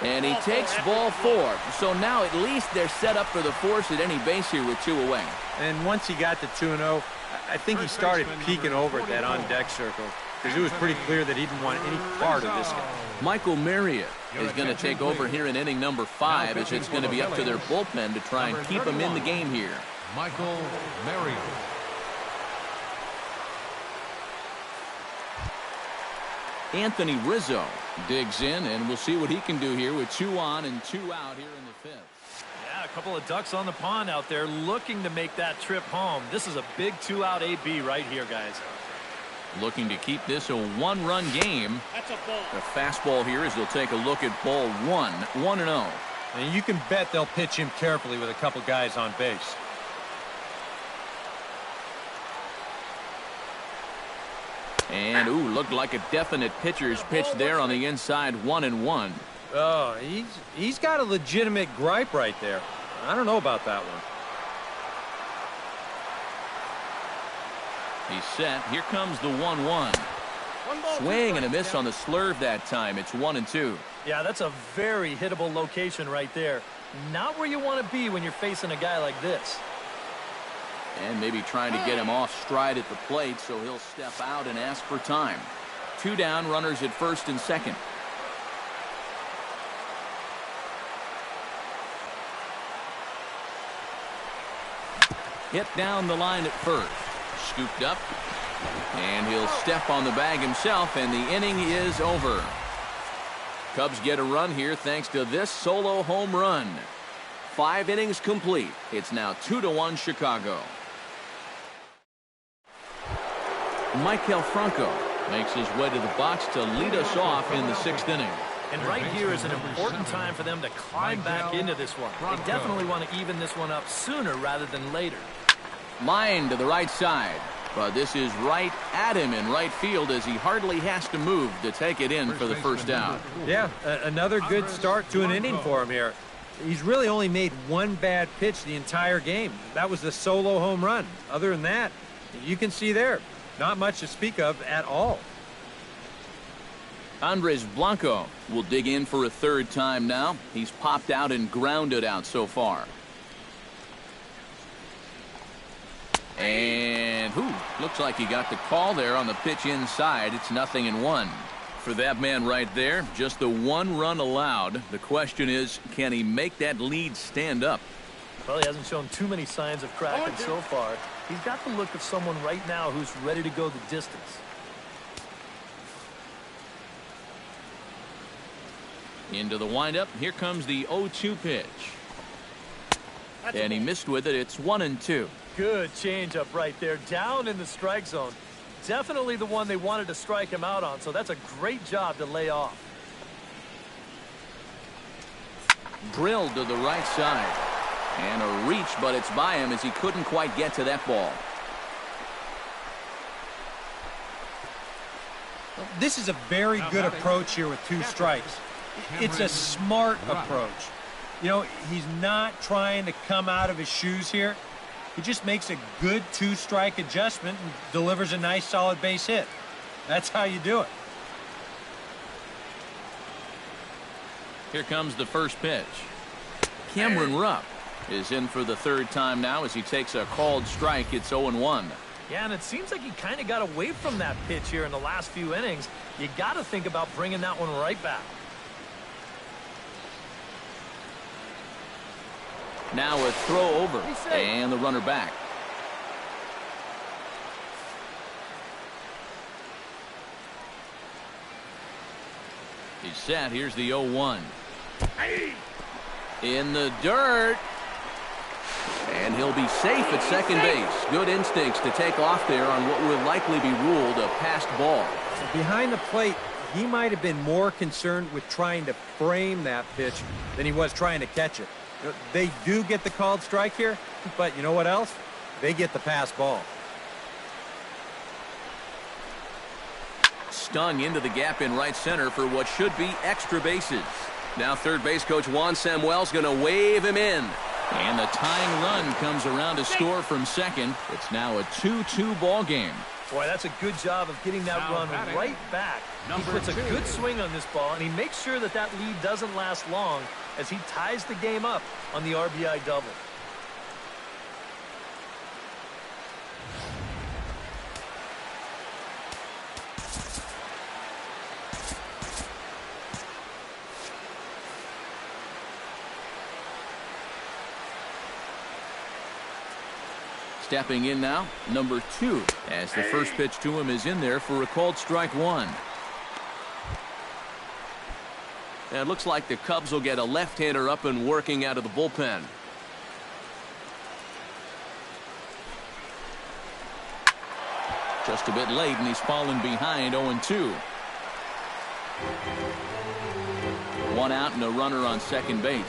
And he takes ball 4. So now at least they're set up for the force at any base here with 2 away. And once he got to 2-0, I think he started peeking over at that on-deck circle, because it was pretty clear that he didn't want any part of this guy. Michael Marriott is going to take over here in inning number 5, as it's going to be up to their bullpen to try and keep him in the game here. Michael Marriott. Anthony Rizzo digs in, and we'll see what he can do here with 2 on and 2 out here in the 5th. Yeah, a couple of ducks on the pond out there looking to make that trip home. This is a big 2-out AB right here, guys. Looking to keep this a 1-run game. That's a ball. The fastball here as they'll take a look at ball 1, 1-0. And you can bet they'll pitch him carefully with a couple guys on base. And, ooh, looked like a definite pitcher's pitch there on the inside, 1-1. Oh, he's got a legitimate gripe right there. I don't know about that one. He's set. Here comes the 1-1. Swing and a miss on the slurve that time. It's 1-2. Yeah, that's a very hittable location right there. Not where you want to be when you're facing a guy like this. And maybe trying to get him off stride at the plate, so he'll step out and ask for time. 2 down, runners at first and second. Hit down the line at first. Scooped up. And he'll step on the bag himself, and the inning is over. Cubs get a run here thanks to this solo home run. 5 innings complete. It's now 2-1 Chicago. Maikel Franco makes his way to the box to lead us off in the 6th inning. And right here is an important time for them to climb back into this one. They definitely want to even this one up sooner rather than later. Line to the right side. But this is right at him in right field as he hardly has to move to take it in for the first out. Yeah, another good start to an inning for him here. He's really only made 1 bad pitch the entire game. That was the solo home run. Other than that, you can see there, not much to speak of at all. Andres Blanco will dig in for a 3rd time now. He's popped out and grounded out so far. And looks like he got the call there on the pitch inside. It's 0-1. For that man right there, just the 1 run allowed. The question is, can he make that lead stand up? Well, he hasn't shown too many signs of cracking so far. He's got the look of someone right now who's ready to go the distance. Into the windup. Here comes the 0-2 pitch. And he missed with it. It's 1-2. Good changeup right there, down in the strike zone. Definitely the one they wanted to strike him out on, so that's a great job to lay off. Drilled to the right side. And a reach, but it's by him as he couldn't quite get to that ball. This is a very good approach here with 2 strikes. It's a smart approach. You know, he's not trying to come out of his shoes here. He just makes a good 2-strike adjustment and delivers a nice solid base hit. That's how you do it. Here comes the first pitch. Cameron Rupp is in for the 3rd time now as he takes a called strike. It's 0-1. Yeah, and it seems like he kind of got away from that pitch here in the last few innings. You got to think about bringing that one right back. Now a throw over and the runner back. He's set. Here's the 0-1. In the dirt. And he'll be safe at second base. Good instincts to take off there on what will likely be ruled a passed ball. Behind the plate, he might have been more concerned with trying to frame that pitch than he was trying to catch it. They do get the called strike here, but you know what else? They get the pass ball. Stung into the gap in right center for what should be extra bases. Now third base coach Juan Samuel's going to wave him in. And the tying run comes around to score from second. It's now a 2-2 ball game. Boy, that's a good job of getting that run right back. He puts a good swing on this ball, and he makes sure that that lead doesn't last long as he ties the game up on the RBI double. Stepping in now, number 2, as the first pitch to him is in there for a called strike 1. And it looks like the Cubs will get a left-hander up and working out of the bullpen. Just a bit late, and he's fallen behind 0-2. 1 out and a runner on second base.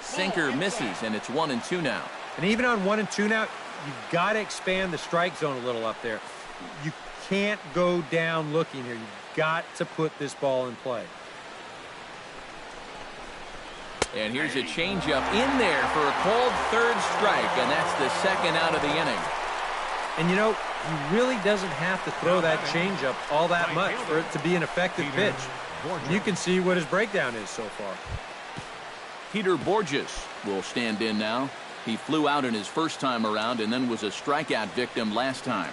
Sinker misses, and it's 1-2 now. And even on 1-2 now, you've got to expand the strike zone a little up there. You can't go down looking here. You've got to put this ball in play. And here's a changeup in there for a called third strike, and that's the second out of the inning. And you know, he really doesn't have to throw that changeup all that much for it to be an effective pitch. You can see what his breakdown is so far. Peter Borges will stand in now. He flew out in his first time around and then was a strikeout victim last time.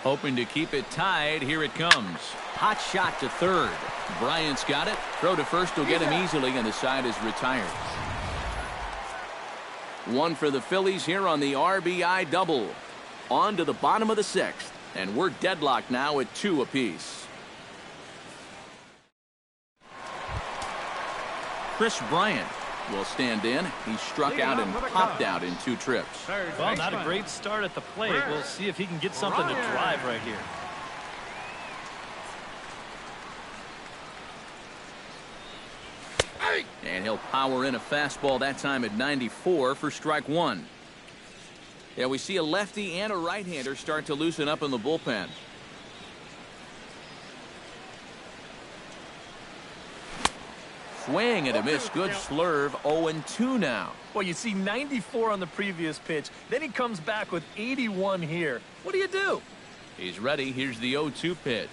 Hoping to keep it tied. Here it comes. Hot shot to third. Bryant's got it. Throw to first will get him easily, and the side is retired. 1 for the Phillies here on the RBI double. On to the bottom of the 6th, and we're deadlocked now at 2 apiece. Chris Bryant will stand in. He struck out and popped out in 2 trips. Well, not a great start at the plate. We'll see if he can get something to drive right here. And he'll power in a fastball that time at 94 for strike 1. Yeah, we see a lefty and a right-hander start to loosen up in the bullpen. Swing and a miss. Good slurve. 0-2 now. Well, you see 94 on the previous pitch. Then he comes back with 81 here. What do you do? He's ready. Here's the 0-2 pitch.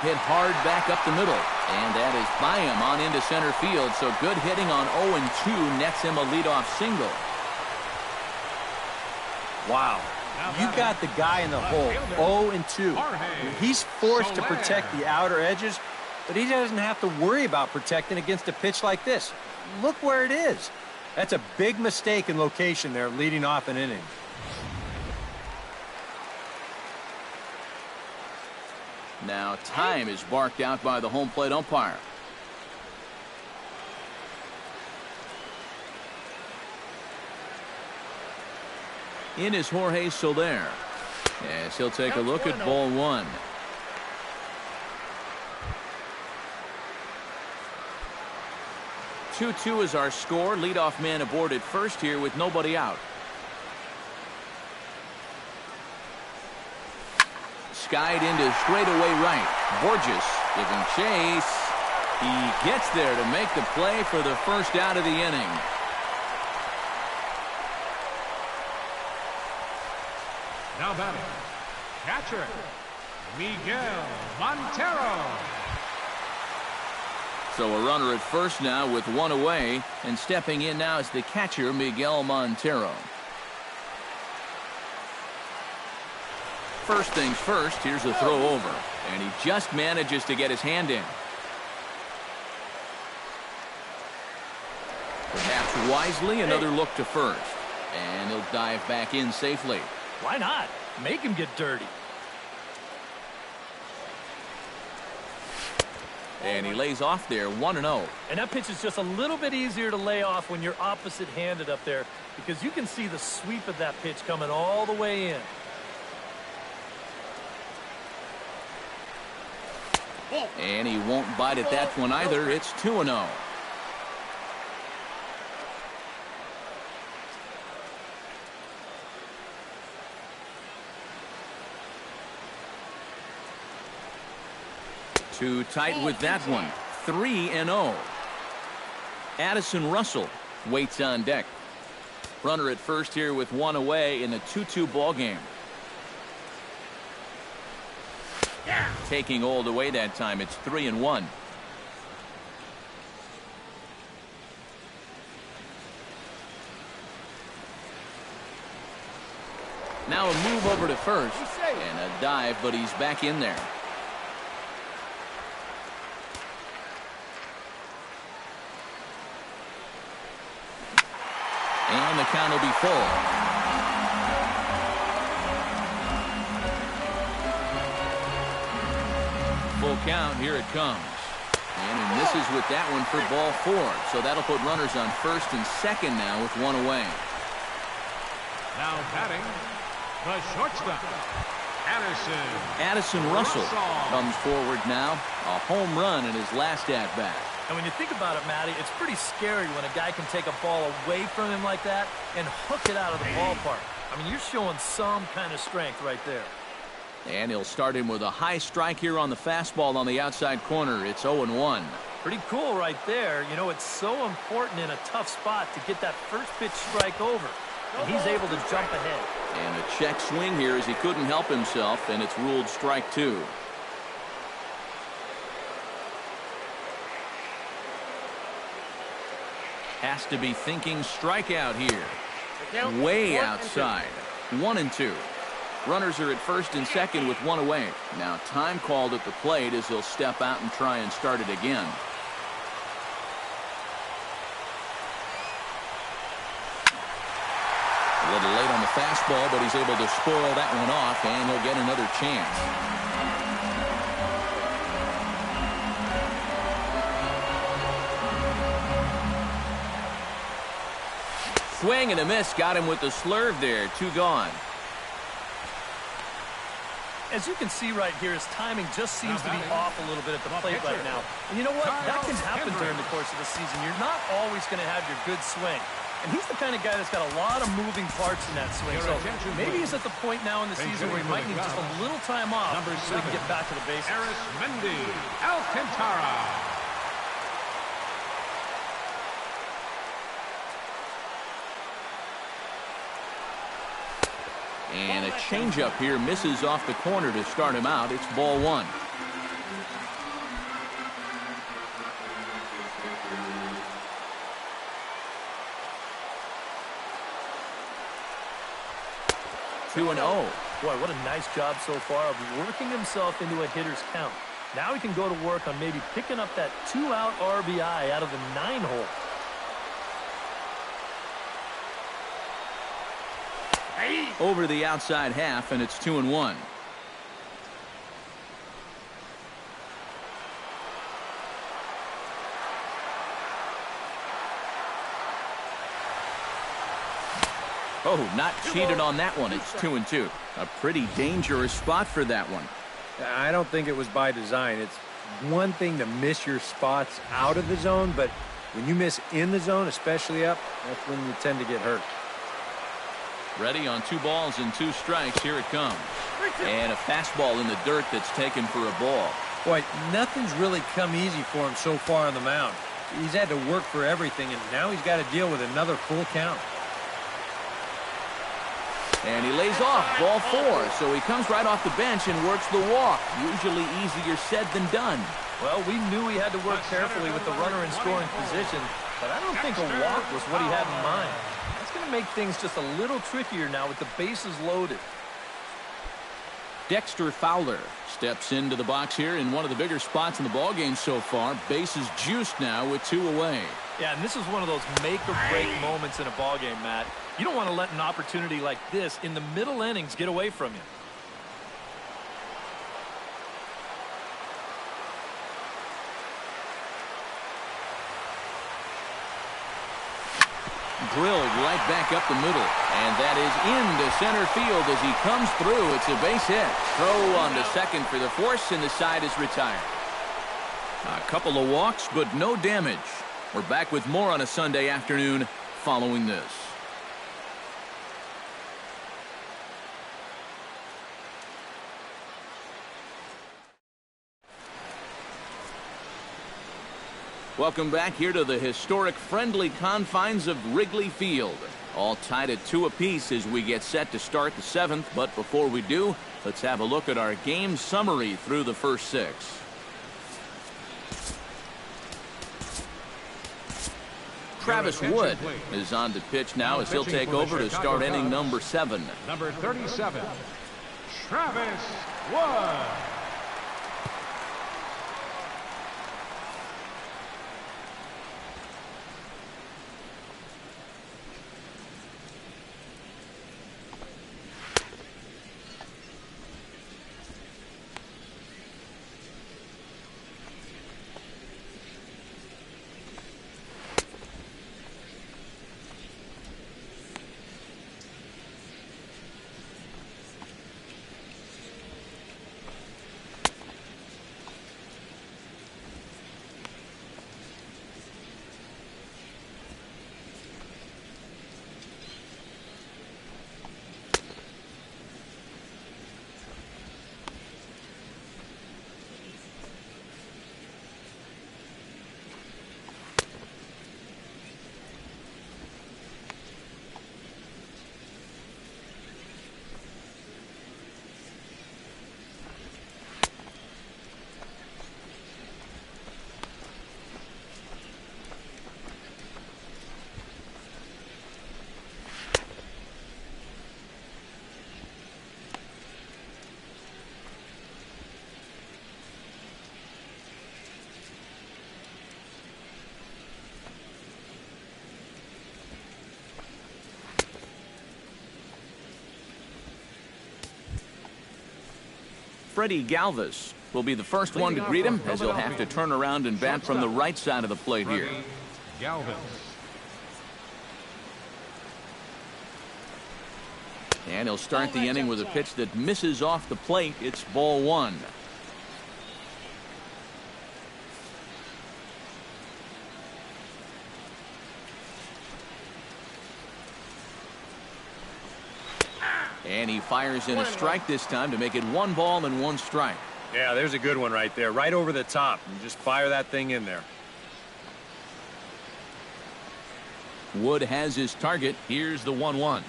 Hit hard back up the middle. And that is by him on into center field. So good hitting on 0-2 nets him a leadoff single. Wow. You got the guy in the hole, 0-2. He's forced to protect the outer edges, but he doesn't have to worry about protecting against a pitch like this. Look where it is. That's a big mistake in location there, leading off an inning. Now time is barked out by the home plate umpire. In is Jorge Soler. Yes, he'll take a look at ball one. Two-two is our score. Leadoff man aboard at first here with nobody out. Skied into straightaway right. Borges giving chase. He gets there to make the play for the first out of the inning. Now batting, catcher, Miguel Montero. So a runner at first now with one away, and stepping in now is the catcher, Miguel Montero. First things first, here's a throw over, and he just manages to get his hand in. Perhaps wisely, another look to first, and he'll dive back in safely. Why not? Make him get dirty. And he lays off there, 1-0. And that pitch is just a little bit easier to lay off when you're opposite-handed up there, because you can see the sweep of that pitch coming all the way in. And he won't bite at that one either. It's 2-0. Too tight with that one. 3-0. Addison Russell waits on deck. Runner at first here with one away in a 2-2 ball game. Taking Old away that time. It's 3-1. Now a move over to first and a dive, but he's back in there. And the count will be full. Full count. Here it comes. And he misses with that one for ball 4. So that'll put runners on first and second now with one away. Now batting, the shortstop, Addison Russell comes forward now. A home run in his last at-bat. And when you think about it, Matty, it's pretty scary when a guy can take a ball away from him like that and hook it out of the ballpark. I mean, you're showing some kind of strength right there. And he'll start him with a high strike here on the fastball on the outside corner. It's 0-1. Pretty cool right there. You know, it's so important in a tough spot to get that first pitch strike over. And he's able to jump ahead. And a check swing here as he couldn't help himself, and it's ruled strike 2. Has to be thinking strikeout here. Way outside. 1-2. Runners are at first and second with one away. Now time called at the plate as he'll step out and try and start it again. A little late on the fastball, but he's able to spoil that one off, and he'll get another chance. Swing and a miss. Got him with the slurve there. 2 gone. As you can see right here, his timing just seems to be off a little bit at the plate right now. And you know what? That can happen during the course of the season. You're not always going to have your good swing. And he's the kind of guy that's got a lot of moving parts in that swing. So maybe he's at the point now in the season where he might need just a little time off so he can get back to the basics. Arismendi Alcantara. And a changeup here misses off the corner to start him out. It's ball 1. 2-0. Boy, what a nice job so far of working himself into a hitter's count. Now he can go to work on maybe picking up that 2-out RBI out of the 9-hole. Over the outside half, and it's 2-1. Oh, not cheated on that one. It's 2-2. A pretty dangerous spot for that one. I don't think it was by design. It's one thing to miss your spots out of the zone, but when you miss in the zone, especially up, that's when you tend to get hurt. Ready on 2 balls and 2 strikes. Here it comes. And a fastball in the dirt that's taken for a ball. Boy, nothing's really come easy for him so far on the mound. He's had to work for everything, and now he's got to deal with another full count. And he lays off ball 4, so he comes right off the bench and works the walk. Usually easier said than done. Well, we knew he had to work carefully with the runner in scoring position, but I don't think a walk was what he had in mind. That's going to make things just a little trickier now with the bases loaded. Dexter Fowler steps into the box here in one of the bigger spots in the ballgame so far. Bases juiced now with 2 away. Yeah, and this is one of those make-or-break moments in a ballgame, Matt. You don't want to let an opportunity like this in the middle innings get away from you. Drilled right back up the middle, and that is into center field as he comes through. It's a base hit. Throw on to second for the force, and the side is retired. A couple of walks, but no damage. We're back with more on a Sunday afternoon following this. Welcome back here to the historic friendly confines of Wrigley Field. All tied at 2 apiece as we get set to start the 7th. But before we do, let's have a look at our game summary through the first 6. Travis Wood is on the pitch now as he'll take over to start inning number 7. Number 37, Travis Wood. Freddie Galvis will be the first one to greet him as he'll have to turn around and bat from the right side of the plate here. Galvis. And he'll start the inning with a pitch that misses off the plate. It's ball 1. And he fires in a strike this time to make it 1 ball and 1 strike. Yeah, there's a good one right there, right over the top. And just fire that thing in there. Wood has his target. Here's the 1-1.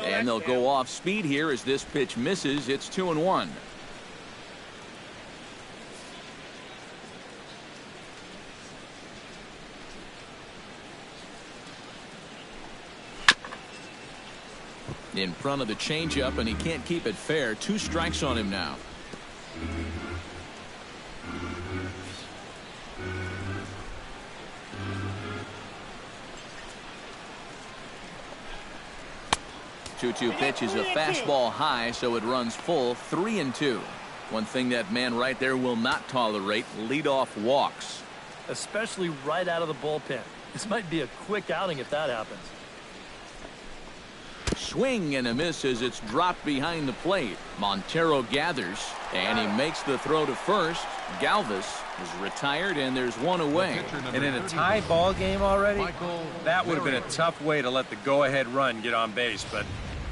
And they'll go off speed here as this pitch misses. It's 2-1. In front of the changeup, and he can't keep it fair. 2 strikes on him now. Two pitch is a fastball high, so it runs full. 3-2. One thing that man right there will not tolerate: leadoff walks. Especially right out of the bullpen. This might be a quick outing if that happens. Swing and a miss as it's dropped behind the plate. Montero gathers, and he makes the throw to first. Galvis is retired, and there's one away. And in a tie ball game already, that would have been a tough way to let the go-ahead run get on base. But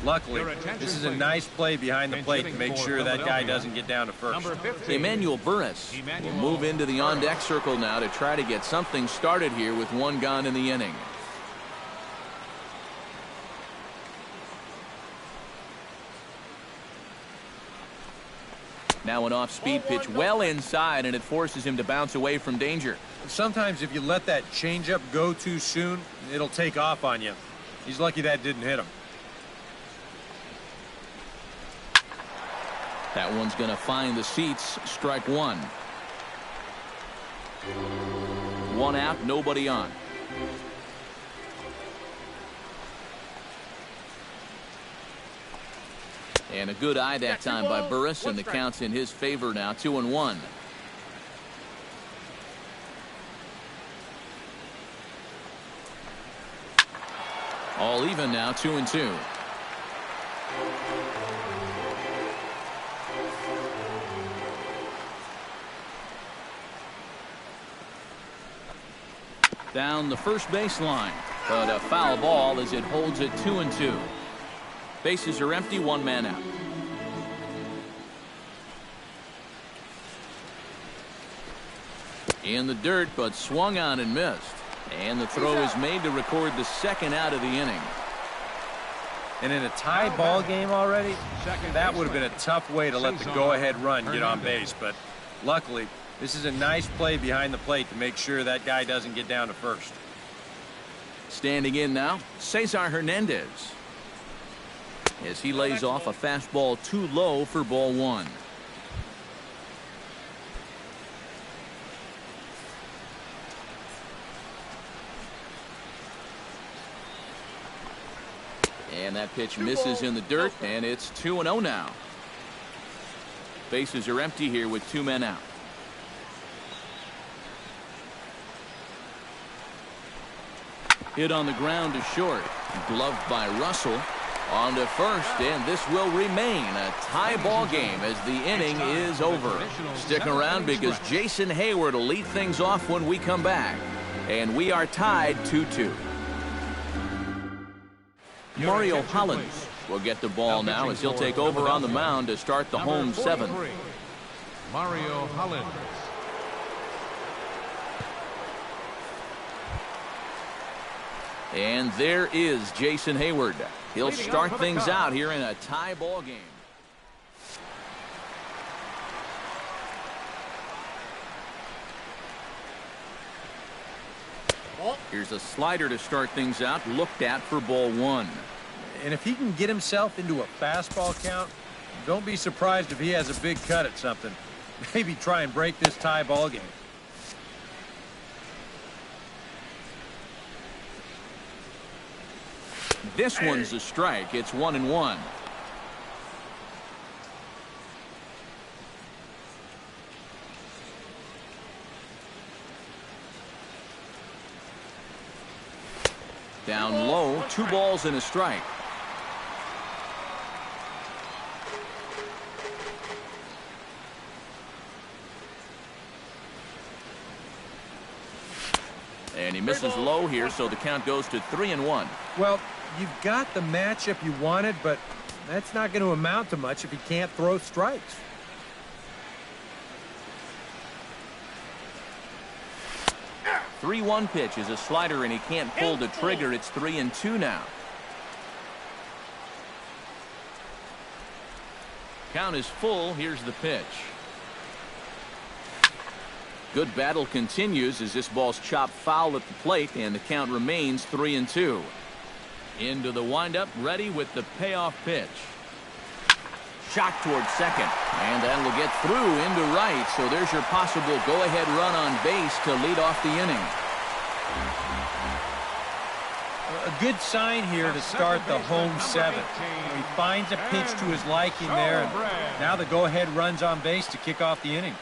luckily, this is a nice play behind the plate to make sure that guy doesn't get down to first. Emmanuel Burris will move into the on-deck circle now to try to get something started here with 1 gone in the inning. Now an off-speed pitch well inside, and it forces him to bounce away from danger. Sometimes if you let that changeup go too soon, it'll take off on you. He's lucky that didn't hit him. That one's going to find the seats. Strike 1. 1 out, nobody on. And a good eye that time by Burris, and the count's in his favor now. 2-1. All even now. 2-2. Down the first baseline, but a foul ball as it holds it 2-2. Bases are empty, 1 man out. In the dirt, but swung on and missed. And the throw is made to record the 2nd out of the inning. And in a tie ball game already, that would have been a tough way to let the go-ahead run get on base. But luckily, this is a nice play behind the plate to make sure that guy doesn't get down to first. Standing in now, Cesar Hernandez, as he lays off a fastball too low for ball 1. And that pitch misses in the dirt, and it's 2-0 now. Bases are empty here with 2 men out. Hit on the ground to short. Gloved by Russell. On to first, and this will remain a tie ball game as the inning is over. Stick around because Jason Hayward will lead things off when we come back. And we are tied 2-2. Mario Hollins will get the ball now as he'll take over on the mound to start the home 7th. Mario Hollins. And there is Jason Hayward. He'll start things out here in a tie ball game. Here's a slider to start things out, looked at for ball 1. And if he can get himself into a fastball count, don't be surprised if he has a big cut at something. Maybe try and break this tie ball game. This one's a strike. It's 1-1. Down low, 2 balls and a strike. And he misses low here, so the count goes to 3-1. Well, you've got the matchup you wanted, but that's not going to amount to much if he can't throw strikes. The 3-1 pitch is a slider, and he can't pull the trigger. It's 3-2 now. Count is full. Here's the pitch. Good battle continues as this ball's chopped foul at the plate, and the count remains 3-2. Into the windup, ready with the payoff pitch. Shot towards second, and that will get through into right. So there's your possible go-ahead run on base to lead off the inning. A good sign here to start the home seventh. He finds a pitch to his liking there, and now the go-ahead runs on base to kick off the inning.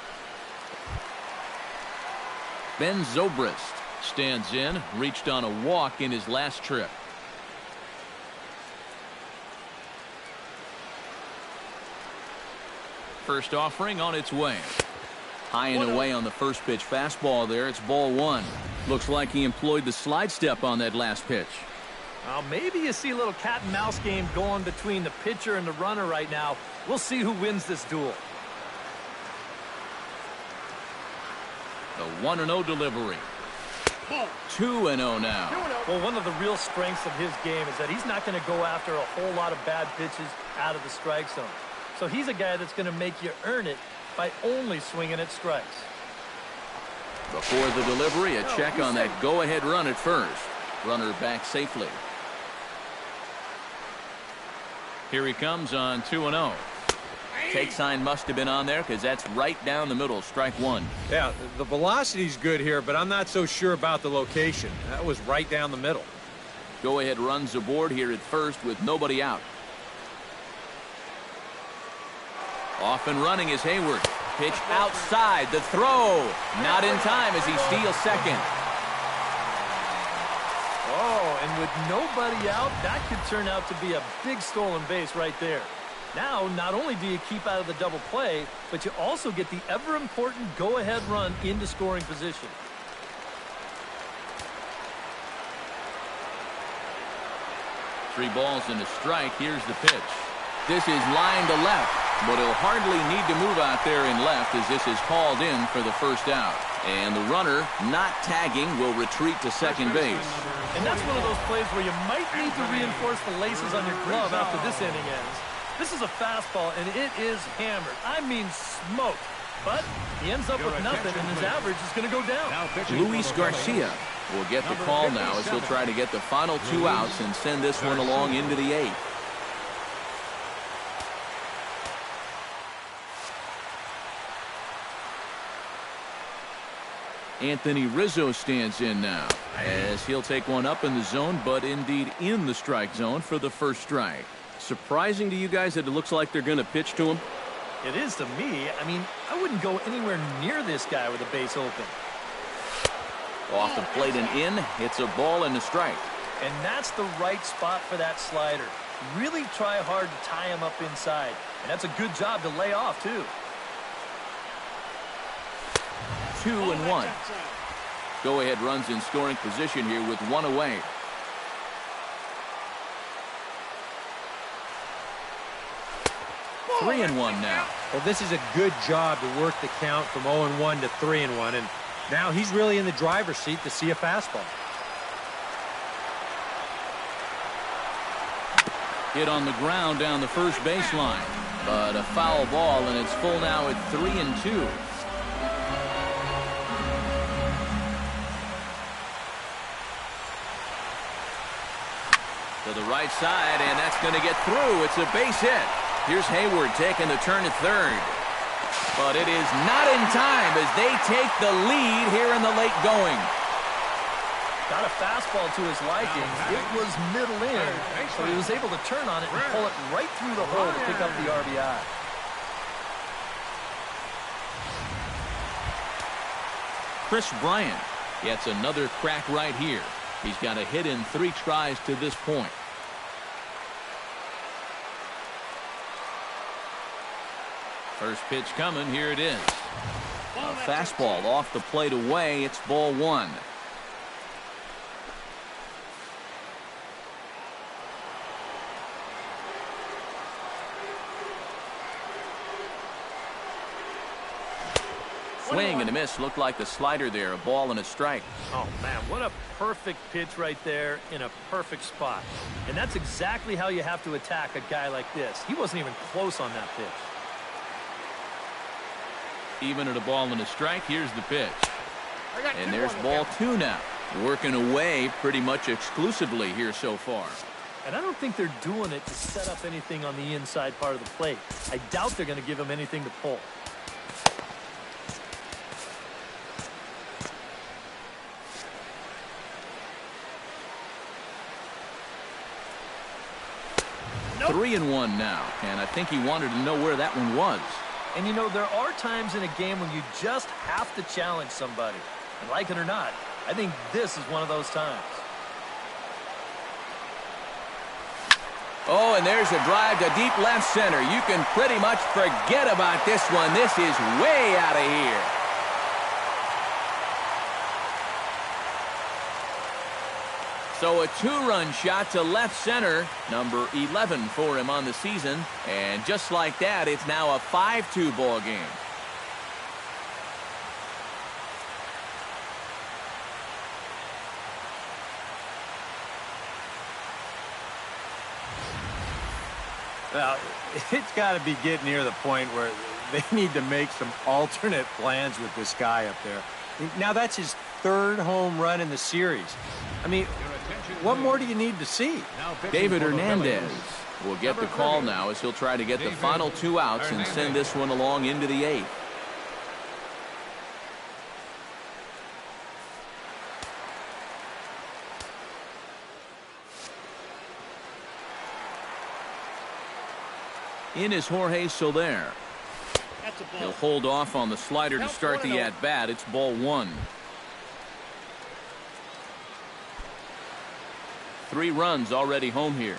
Ben Zobrist stands in, reached on a walk in his last trip. First offering on its way. High and away on the first pitch fastball there. It's ball one. Looks like he employed the slide step on that last pitch. Well, maybe you see a little cat and mouse game going between the pitcher and the runner right now. We'll see who wins this duel. The 1-0 delivery. 2-0 now. Well, one of the real strengths of his game is that he's not going to go after a whole lot of bad pitches out of the strike zone. So he's a guy that's going to make you earn it by only swinging at strikes. Before the delivery, a check on that go-ahead run at first. Runner back safely. Here he comes on 2-0. Take sign must have been on there because that's right down the middle. Strike one. Yeah, the velocity's good here, but I'm not so sure about the location. That was right down the middle. Go-ahead runs aboard here at first with nobody out. Off and running is Hayward. Pitch outside. The throw. Not in time as he steals second. Oh, and with nobody out, that could turn out to be a big stolen base right there. Now, not only do you keep out of the double play, but you also get the ever-important go-ahead run into scoring position. Three balls and a strike. Here's the pitch. This is line to left, but he'll hardly need to move out there in left as this is called in for the first out. And the runner, not tagging, will retreat to second base. And that's one of those plays where you might need to reinforce the laces on your glove after this inning ends. This is a fastball, and it is hammered. I mean smoked. But he ends up with nothing, and his average is going to go down. Luis Garcia will get the call now as he'll try to get the final two outs and send this one along into the eighth. Anthony Rizzo stands in now as he'll take one up in the zone, but indeed in the strike zone for the first strike. Surprising to you guys that it looks like they're going to pitch to him? It is to me. I mean, I wouldn't go anywhere near this guy with a base open. Off the plate and in. It's a ball and a strike. And that's the right spot for that slider. Really try hard to tie him up inside. And that's a good job to lay off, too. 2-1. Go-ahead runs in scoring position here with one away. Three and one now. Well, this is a good job to work the count from 0-1 to 3-1, and now he's really in the driver's seat to see a fastball. Hit on the ground down the first baseline, but a foul ball, and it's full now at 3-2. To the right side, and that's going to get through. It's a base hit. Here's Hayward taking the turn at third. But it is not in time as they take the lead here in the late going. Got a fastball to his liking. It was middle in, so he was able to turn on it and pull it right through the hole to pick up the RBI. Chris Bryant gets another crack right here. He's got a hit in 3 tries to this point. First pitch coming. Here it is. A fastball off the plate away. It's ball one. Swing and a miss. Looked like the slider there. A ball and a strike. Oh, man, what a perfect pitch right there in a perfect spot. And that's exactly how you have to attack a guy like this. He wasn't even close on that pitch. Even at a ball and a strike, here's the pitch. And there's ball two now. Working away pretty much exclusively here so far. And I don't think they're doing it to set up anything on the inside part of the plate. I doubt they're going to give him anything to pull. Nope. 3-1 now, and I think he wanted to know where that one was. And you know, there are times in a game when you just have to challenge somebody. And like it or not, I think this is one of those times. Oh, and there's a drive to deep left center. You can pretty much forget about this one. This is way out of here. So a 2-run shot to left center, number 11 for him on the season. And just like that, it's now a 5-2 ball game. Well, it's got to be getting near the point where they need to make some alternate plans with this guy up there. Now, that's his 3rd home run in the series. I mean, what more do you need to see? David Hernandez will get the call now as he'll try to get the final 2 outs and send this one along into the 8th. In is Jorge Soler. He'll hold off on the slider to start the at-bat. It's ball 1. 3 runs already home here.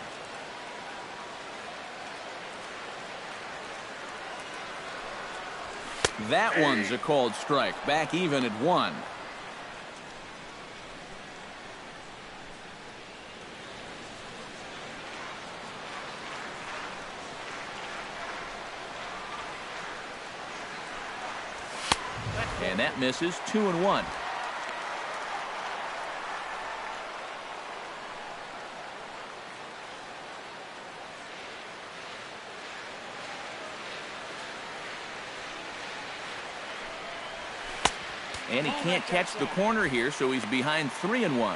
That one's a called strike. Back even at 1. And that misses. 2-1. And he can't catch the corner here, so he's behind 3-1.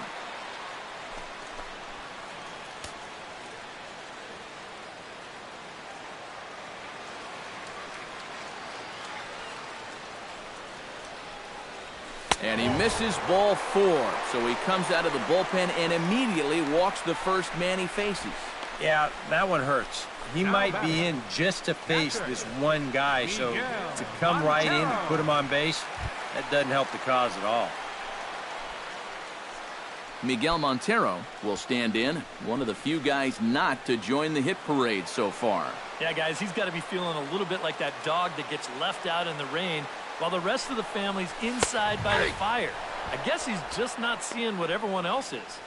And he misses ball 4. So he comes out of the bullpen and immediately walks the first man he faces. Yeah, that one hurts. He might be in just to face this one guy, so to come right in and put him on base, that doesn't help the cause at all. Miguel Montero will stand in, one of the few guys not to join the hit parade so far. Yeah, guys, he's got to be feeling a little bit like that dog that gets left out in the rain while the rest of the family's inside by the fire. I guess he's just not seeing what everyone else is.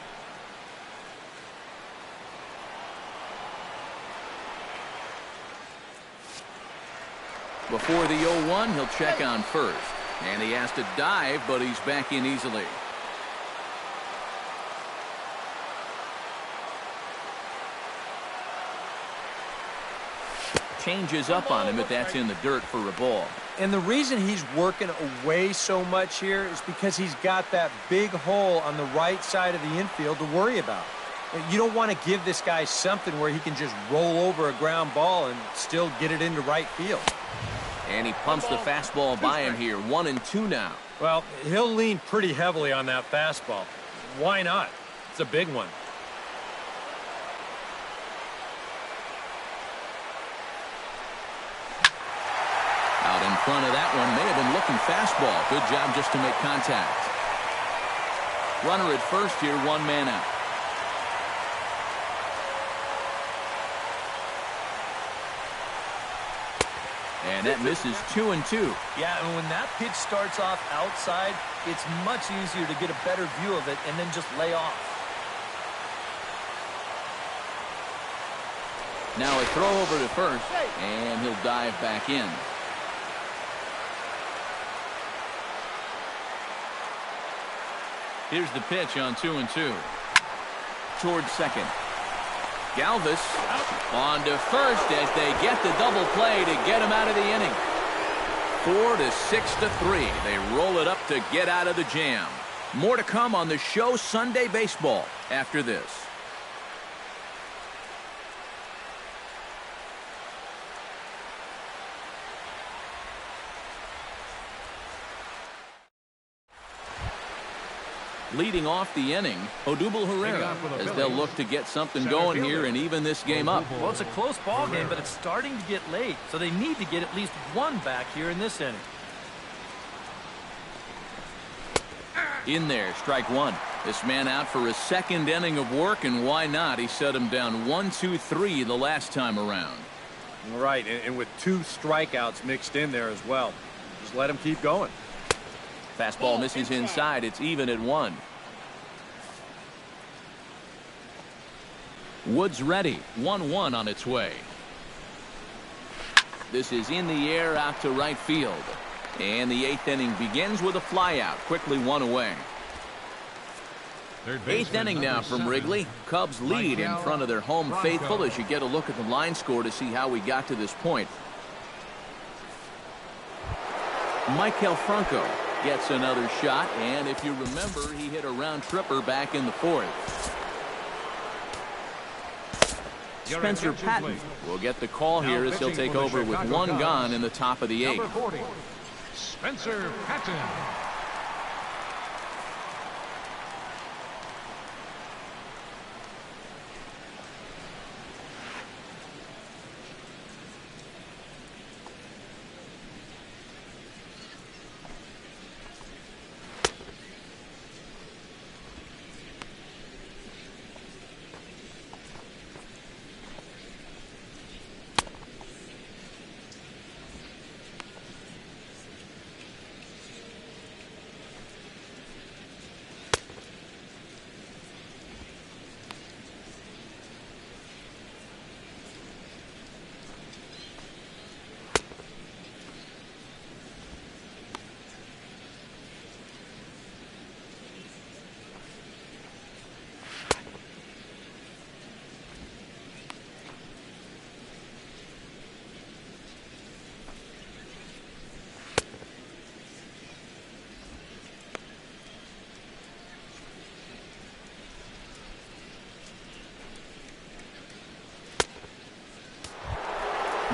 Before the 0-1, he'll check on first. And he has to dive, but he's back in easily. Changes up on him, but that's in the dirt for a ball. And the reason he's working away so much here is because he's got that big hole on the right side of the infield to worry about. You don't want to give this guy something where he can just roll over a ground ball and still get it into right field. And he pumps the fastball by him here. 1-2 now. Well, he'll lean pretty heavily on that fastball. Why not? It's a big one. Out in front of that one, may have been looking fastball. Good job just to make contact. Runner at first here, 1 man out. And that misses. 2-2. Yeah, and when that pitch starts off outside, it's much easier to get a better view of it and then just lay off. Now a throw over to first, and he'll dive back in. Here's the pitch on 2-2. Towards second. Galvis on to first as they get the double play to get him out of the inning. 4-6-3. They roll it up to get out of the jam. More to come on the show Sunday Baseball after this. Leading off the inning, Odubel Herrera, as they'll look to get something going here and even this game up. Well, it's a close ball game, but it's starting to get late, so they need to get at least one back here in this inning. In there, strike one. This man out for his second inning of work, and why not? He set him down 1-2-3 the last time around. Right, and with 2 strikeouts mixed in there as well. Just let him keep going. Fastball misses inside. It's even at 1. Woods ready. 1-1 on its way. This is in the air out to right field. And the 8th inning begins with a flyout. Quickly 1 away. 8th inning now from Wrigley. Cubs lead in front of their home faithful as you get a look at the line score to see how we got to this point. Maikel Franco gets another shot, and if you remember, he hit a round tripper back in the 4th. Spencer Patton will get the call here as he'll take over with 1 gone in the top of the 8th. 40, Spencer Patton.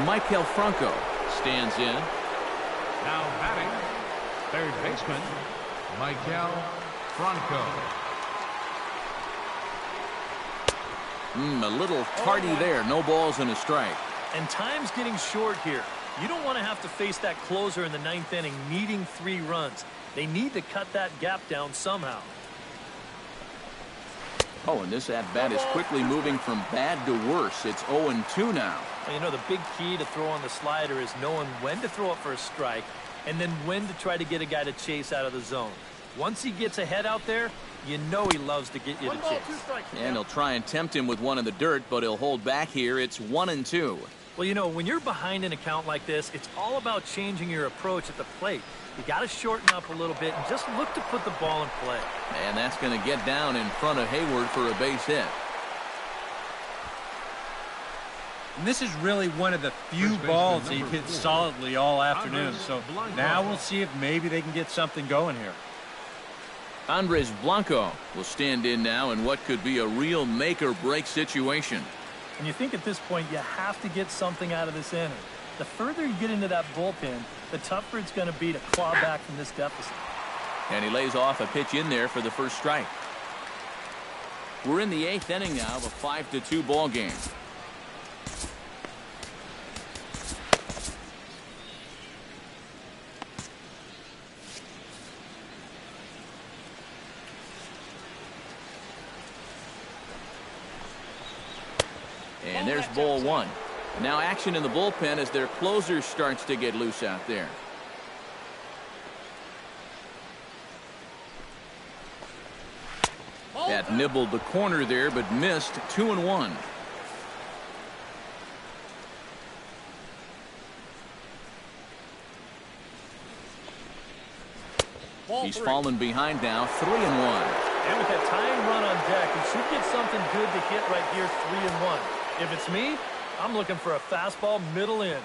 Maikel Franco stands in. Now batting, third baseman, Maikel Franco. A little tardy there. No balls and a strike. And time's getting short here. You don't want to have to face that closer in the 9th inning needing 3 runs. They need to cut that gap down somehow. Oh, and this at-bat is quickly moving from bad to worse. It's 0-2 now. Well, you know, the big key to throw on the slider is knowing when to throw it for a strike and then when to try to get a guy to chase out of the zone. Once he gets ahead out there, you know he loves to get you to chase. And he'll try and tempt him with one in the dirt, but he'll hold back here. It's 1-2. Well, you know, when you're behind an account like this, it's all about changing your approach at the plate. You got to shorten up a little bit and just look to put the ball in play. And that's going to get down in front of Hayward for a base hit. And this is really one of the few balls they've hit solidly all afternoon. So now we'll see if maybe they can get something going here. Andres Blanco will stand in now in what could be a real make-or-break situation. And you think at this point you have to get something out of this inning. The further you get into that bullpen, the tougher it's going to be to claw back from this deficit. And he lays off a pitch in there for the first strike. We're in the 8th inning now of a 5-2 ball game. And there's ball 1. Now action in the bullpen as their closer starts to get loose out there. That nibbled the corner there, but missed. 2-1. He's fallen behind now. 3-1. And with that tying run on deck, he should get something good to hit right here. 3-1. If it's me, I'm looking for a fastball middle in.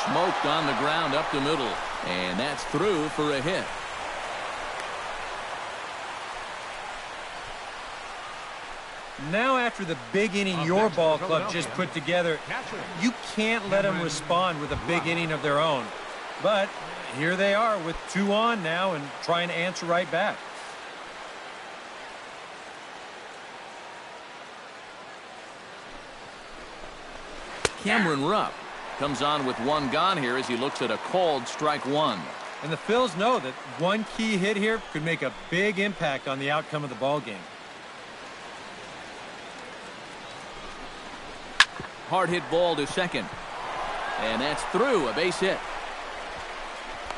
Smoked on the ground up the middle. And that's through for a hit. Now after the big inning your ball club just put together, you can't let them respond with a big inning of their own. But here they are with 2 on now and trying to answer right back. Cameron Rupp comes on with 1 gone here as he looks at a called strike 1. And the Phils know that one key hit here could make a big impact on the outcome of the ball game. Hard hit ball to second. And that's through, a base hit.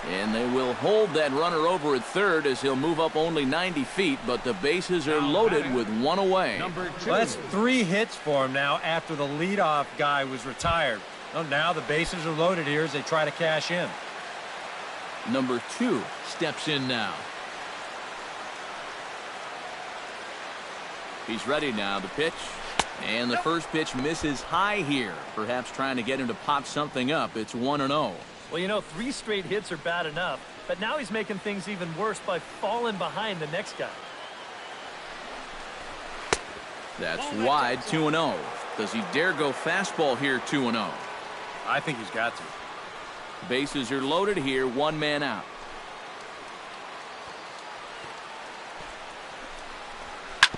And they will hold that runner over at third as he'll move up only 90 feet, but the bases are loaded with 1 away. Well, that's 3 hits for him now after the leadoff guy was retired. Well, now the bases are loaded here as they try to cash in. Number 2 steps in now. He's ready now. The pitch. And the first pitch misses high here. Perhaps trying to get him to pop something up. It's 1-0. Well, you know, 3 straight hits are bad enough, but now he's making things even worse by falling behind the next guy. That's wide, 2-0. Does he dare go fastball here, 2-0? I think he's got to. Bases are loaded here, 1 man out.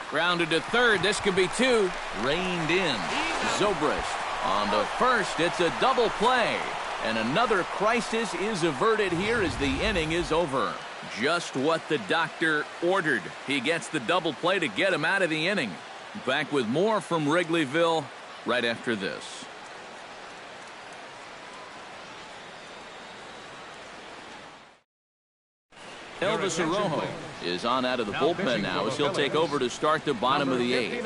Grounded to third. This could be 2. Reined in. Zobrist on to first. It's a double play. And another crisis is averted here as the inning is over. Just what the doctor ordered. He gets the double play to get him out of the inning. Back with more from Wrigleyville right after this. Elvis Arrojo is on out of the bullpen now as he'll take over to start the bottom of the 8th.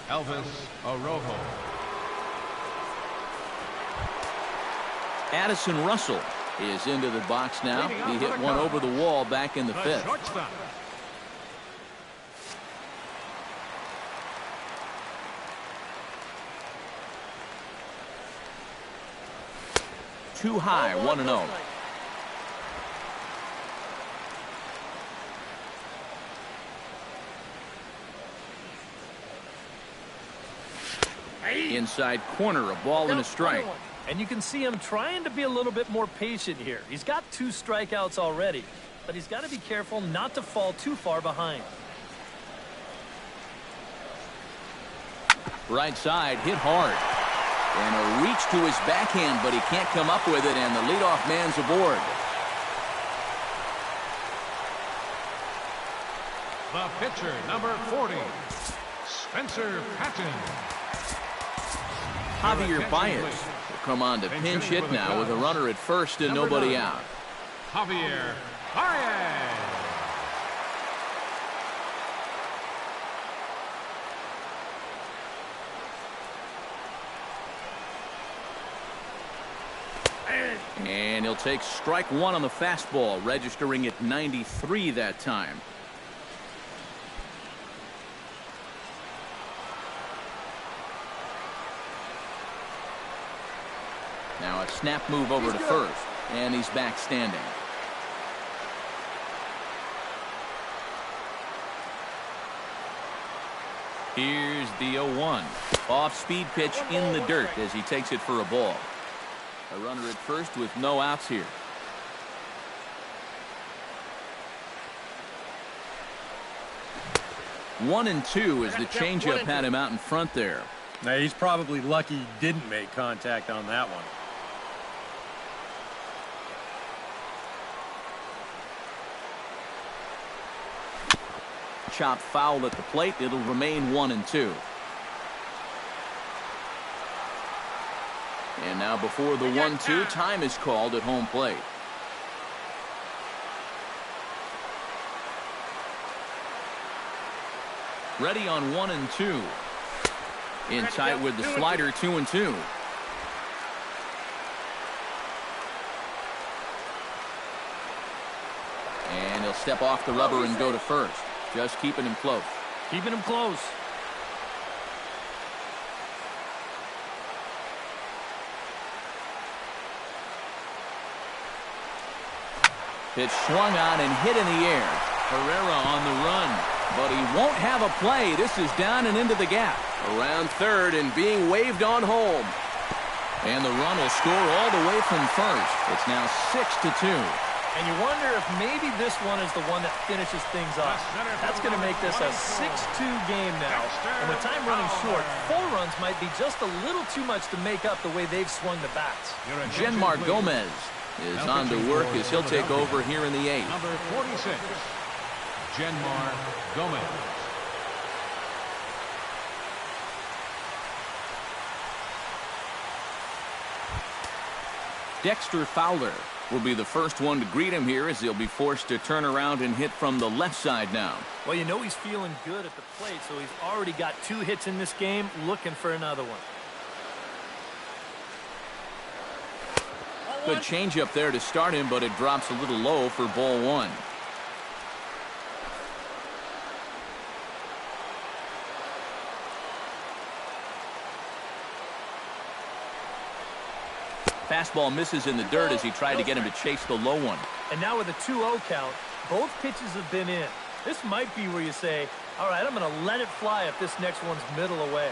Elvis Arrojo. Addison Russell is into the box now. He hit one over the wall back in the 5th. Too high, 1-0. Inside corner, a ball and a strike. And you can see him trying to be a little bit more patient here. He's got 2 strikeouts already, but he's got to be careful not to fall too far behind. Right side, hit hard. And a reach to his backhand, but he can't come up with it, and the leadoff man's aboard. The pitcher, number 40, Spencer Patton. Javier Baez will come on to pinch hit now with a runner at first and nobody out. Javier Baez. And he'll take strike 1 on the fastball, registering at 93 that time. Now a snap move over to first, and he's back standing. Here's the 0-1. Off-speed pitch in the dirt as he takes it for a ball. A runner at first with no outs here. One and two as the changeup had him out in front there. Now he's probably lucky he didn't make contact on that one. Chop foul at the plate. It'll remain 1-2. And now before the 1-2, time is called at home plate. Ready on 1-2. In tight with the slider, 2-2. And he'll step off the rubber and go to first. Just keeping him close. Keeping him close. Pitch swung on and hit in the air. Herrera on the run, but he won't have a play. This is down and into the gap. Around third and being waved on home. And the run will score all the way from first. It's now 6-2. And you wonder if maybe this one is the one that finishes things off. That's going to make this a 6-2 game now. And with time running short, 4 runs might be just a little too much to make up the way they've swung the bats. Genmar Gomez is on to work as he'll take over here in the 8th. Number 46, Genmar Gomez. Dexter Fowler will be the first one to greet him here as he'll be forced to turn around and hit from the left side now. Well, you know he's feeling good at the plate, so he's already got 2 hits in this game, looking for another one. Good changeup there to start him, but it drops a little low for ball 1. Fastball misses in the dirt as he tried to get him to chase the low one. And now with a 2-0 count, both pitches have been in. This might be where you say, all right, I'm going to let it fly if this next one's middle away.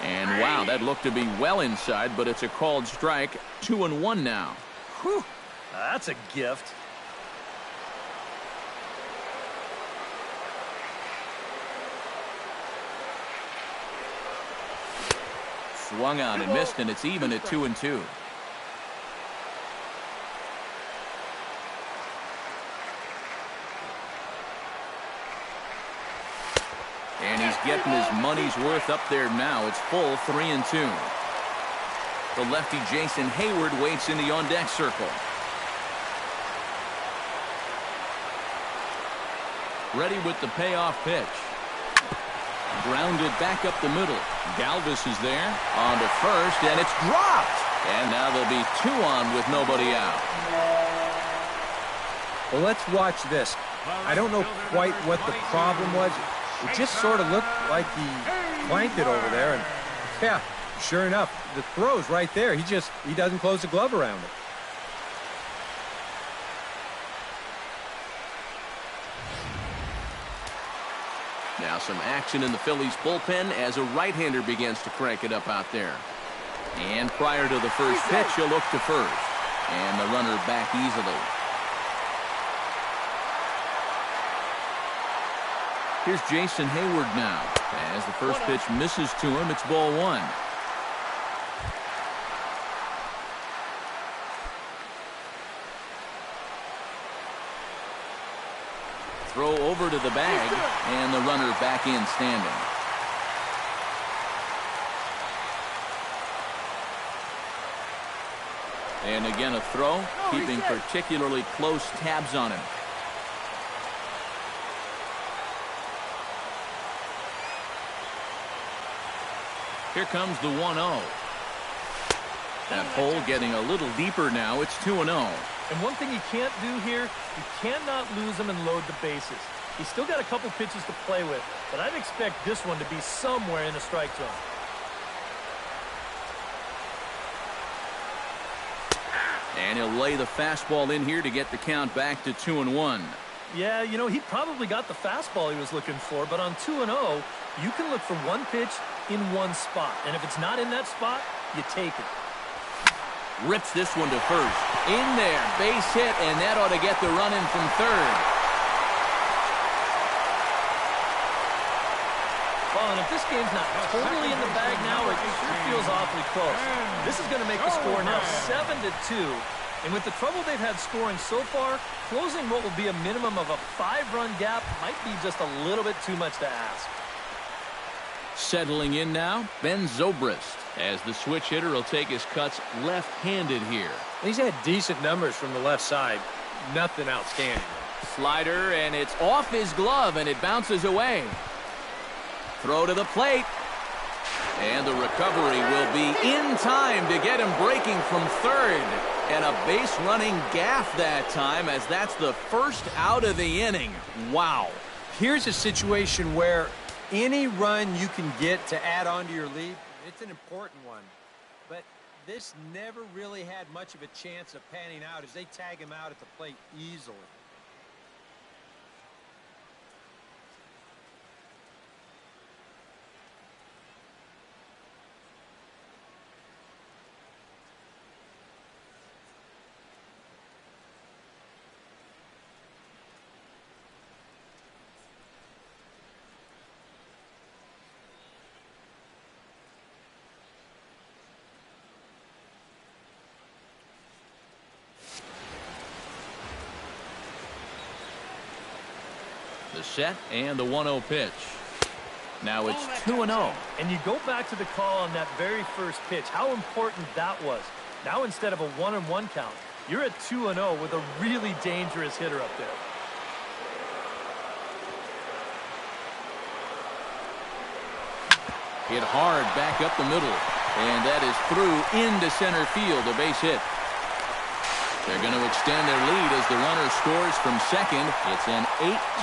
And wow, that looked to be well inside, but it's a called strike. 2-1 now. Whew, that's a gift. Swung on and missed, and it's even at 2-2. And he's getting his money's worth up there now. It's full 3-2. The lefty Jason Hayward waits in the on-deck circle. Ready with the payoff pitch. Grounded back up the middle. Galvis is there on to first, and it's dropped. And now there'll be 2 on with nobody out. Well, let's watch this. I don't know quite what the problem was. It just sort of looked like he clanked it over there, and yeah, sure enough, the throw's right there. He doesn't close the glove around it. Now some action in the Phillies bullpen as a right-hander begins to crank it up out there. And prior to the first pitch, he'll look to first. And the runner back easily. Here's Jason Hayward now. As the first pitch misses to him, it's ball 1. Throw over to the bag, and the runner back in standing. And again a throw, keeping particularly close tabs on him. Here comes the 1-0. That hole getting a little deeper now. It's 2-0. And one thing you can't do here, you cannot lose him and load the bases. He's still got a couple pitches to play with, but I'd expect this one to be somewhere in the strike zone. And he'll lay the fastball in here to get the count back to 2-1. Yeah, you know, he probably got the fastball he was looking for, but on 2-0, you can look for one pitch in one spot. And if it's not in that spot, you take it. Rips this one to first. In there, base hit, and that ought to get the run in from third. Well, and if this game's not totally in the bag now, it sure feels awfully close. This is going to make the score now 7-2. And with the trouble they've had scoring so far, closing what will be a minimum of a 5-run gap might be just a little bit too much to ask. Settling in now, Ben Zobrist, as the switch hitter will take his cuts left-handed here. He's had decent numbers from the left side. Nothing outstanding. Slider, and it's off his glove, and it bounces away. Throw to the plate. And the recovery will be in time to get him breaking from third. And a base-running gaff that time, as that's the first out of the inning. Wow. Here's a situation where any run you can get to add on to your lead, it's an important one. But this never really had much of a chance of panning out as they tag him out at the plate easily. The set and the 1-0 pitch. Now it's 2-0. And you go back to the call on that very first pitch, how important that was. Now instead of a 1-1 count, you're at 2-0 with a really dangerous hitter up there. Hit hard back up the middle. And that is through into center field, a base hit. They're going to extend their lead as the runner scores from second. It's an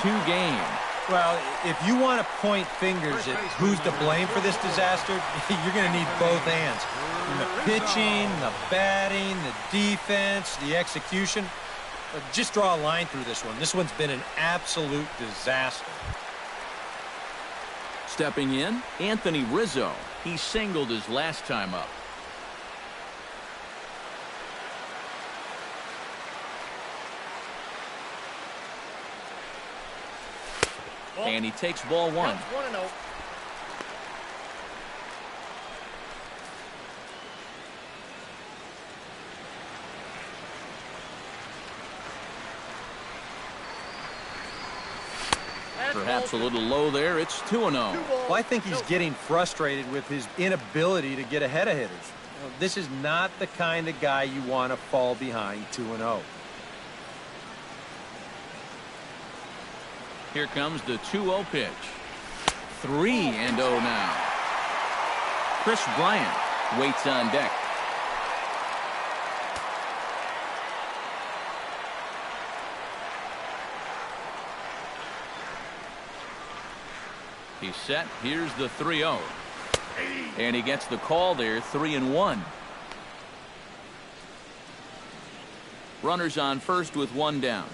8-2 game. Well, if you want to point fingers at who's to blame for this disaster, you're going to need both hands. The pitching, the batting, the defense, the execution. Just draw a line through this one. This one's been an absolute disaster. Stepping in, Anthony Rizzo. He singled his last time up. And he takes ball one. Perhaps a little low there. It's 2-0. Well, I think he's getting frustrated with his inability to get ahead of hitters. This is not the kind of guy you want to fall behind 2-0. Here comes the 2-0 pitch. 3-0 now. Chris Bryant waits on deck. He's set. Here's the 3-0. And he gets the call there, 3-1. Runners on first with one down.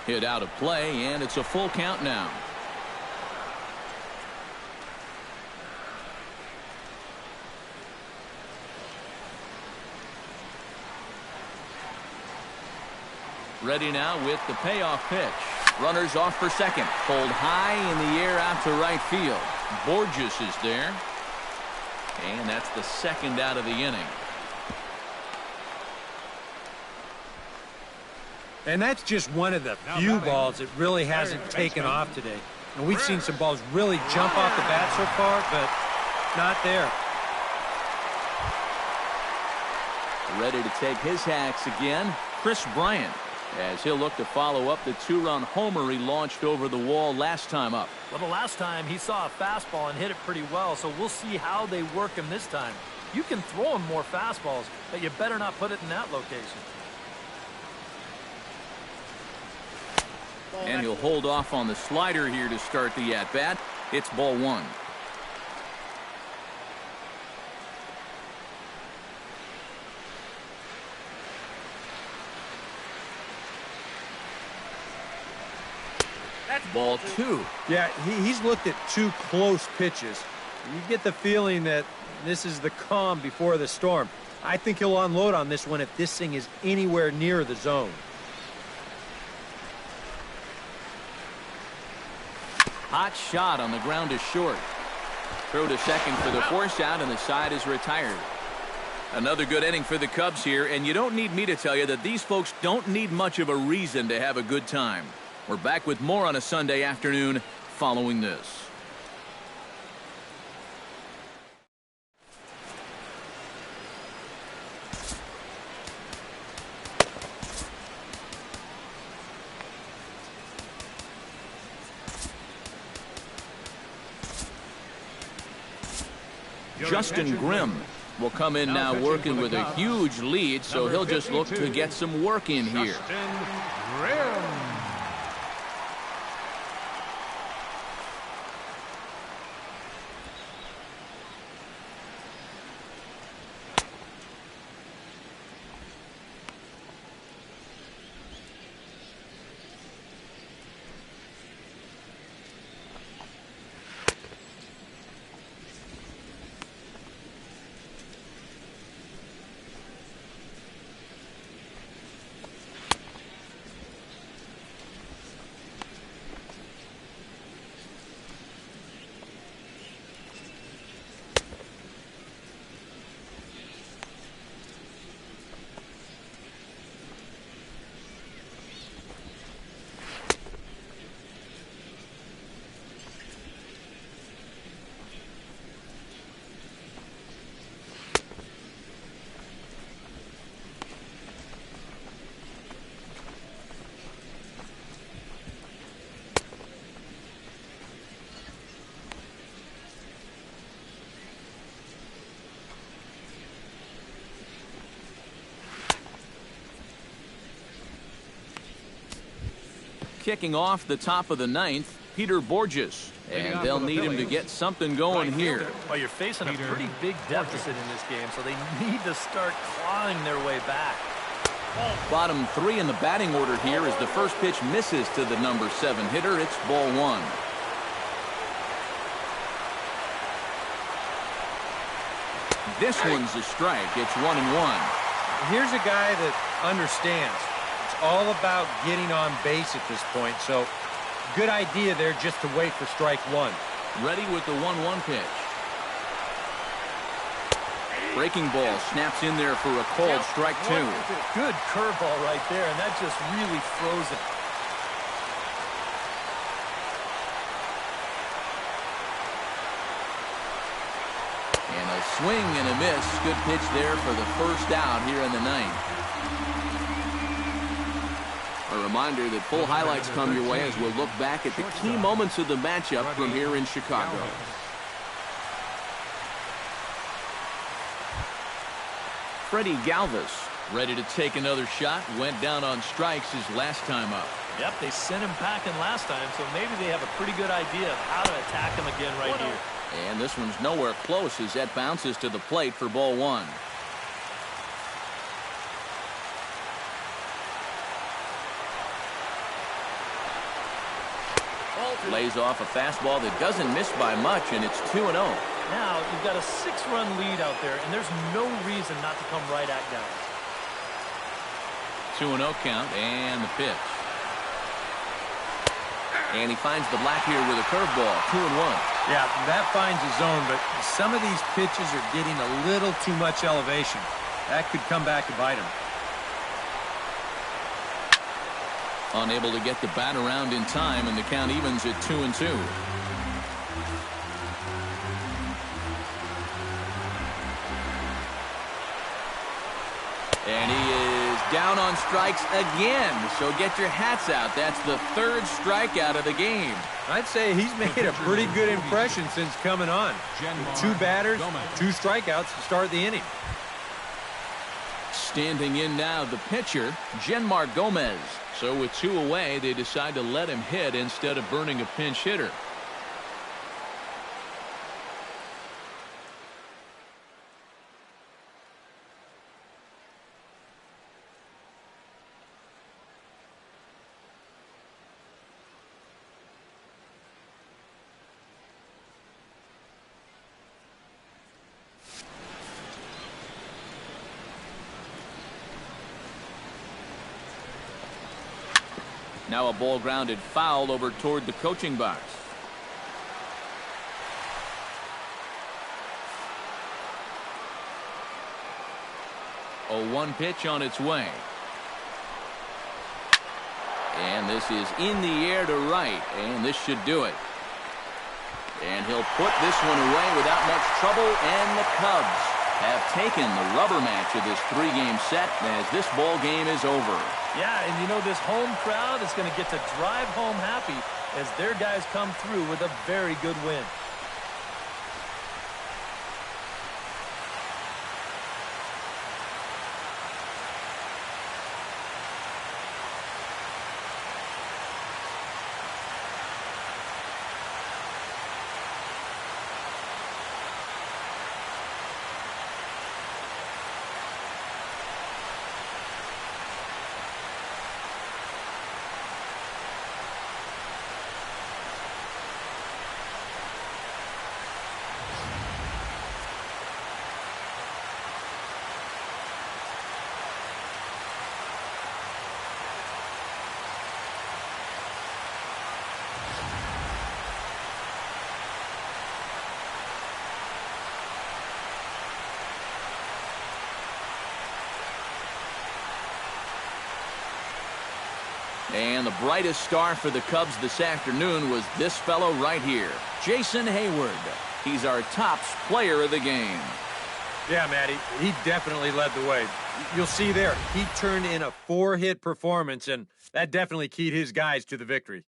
Hit out of play, and it's a full count now. Ready now with the payoff pitch. Runners off for second. Pulled high in the air out to right field. Borges is there. And that's the second out of the inning. And that's just one of the few balls that really hasn't taken off today. And we've seen some balls really jump off the bat so far, but not there. Ready to take his hacks again, Chris Bryant, as he'll look to follow up the two-run homer he launched over the wall last time up. Well, the last time he saw a fastball and hit it pretty well, so we'll see how they work him this time. You can throw him more fastballs, but you better not put it in that location. And he'll hold off on the slider here to start the at-bat. It's ball one. Ball two. Yeah, he's looked at two close pitches. You get the feeling that this is the calm before the storm. I think he'll unload on this one if this thing is anywhere near the zone. Hot shot on the ground is short. Throw to second for the force out, and the side is retired. Another good inning for the Cubs here, and you don't need me to tell you that these folks don't need much of a reason to have a good time. We're back with more on a Sunday afternoon following this. Justin Grimm will come in now working with a huge lead, so he'll just look to get some work in here. Justin Grimm. kicking off the top of the ninth, Peter Borges. And they'll need him to get something going here. Well, you're facing a pretty big deficit in this game, so they need to start clawing their way back. Bottom three in the batting order here as the first pitch misses to the number 7 hitter. It's ball 1. This one's a strike. It's 1-1. Here's a guy that understands. It's all about getting on base at this point, so good idea there just to wait for strike 1. Ready with the 1-1 pitch. Breaking ball snaps in there for a called strike 2. Good curveball right there, and that just really froze it. And a swing and a miss. Good pitch there for the first out here in the ninth. A reminder that full highlights come your way as we'll look back at the key moments of the matchup from here in Chicago. Freddie Galvis ready to take another shot. Went down on strikes his last time up. Yep, they sent him packing last time, so maybe they have a pretty good idea of how to attack him again right here. And this one's nowhere close as that bounces to the plate for ball 1. Lays off a fastball that doesn't miss by much, and it's 2-0. Now you've got a 6-run lead out there, and there's no reason not to come right at guys. 2-0 count, and the pitch. And he finds the black here with a curveball. 2-1. Yeah, that finds his zone, but some of these pitches are getting a little too much elevation. That could come back to bite him. Unable to get the bat around in time, and the count evens at 2-2. And he is down on strikes again. So get your hats out. That's the 3rd strikeout of the game. I'd say he's made a pretty good impression since coming on. 2 batters, 2 strikeouts to start the inning. Standing in now, the pitcher, Genmar Gomez. So with 2 away, they decide to let him hit instead of burning a pinch hitter. Now a ball grounded foul over toward the coaching box. A 1 pitch on its way. And this is in the air to right, and this should do it. And he'll put this one away without much trouble, and the Cubs have taken the rubber match of this 3-game set as this ball game is over. Yeah, and you know, this home crowd is going to get to drive home happy as their guys come through with a very good win. And the brightest star for the Cubs this afternoon was this fellow right here, Jason Hayward. He's our tops player of the game. Yeah, Matty, he definitely led the way. You'll see there, he turned in a 4-hit performance, and that definitely keyed his guys to the victory.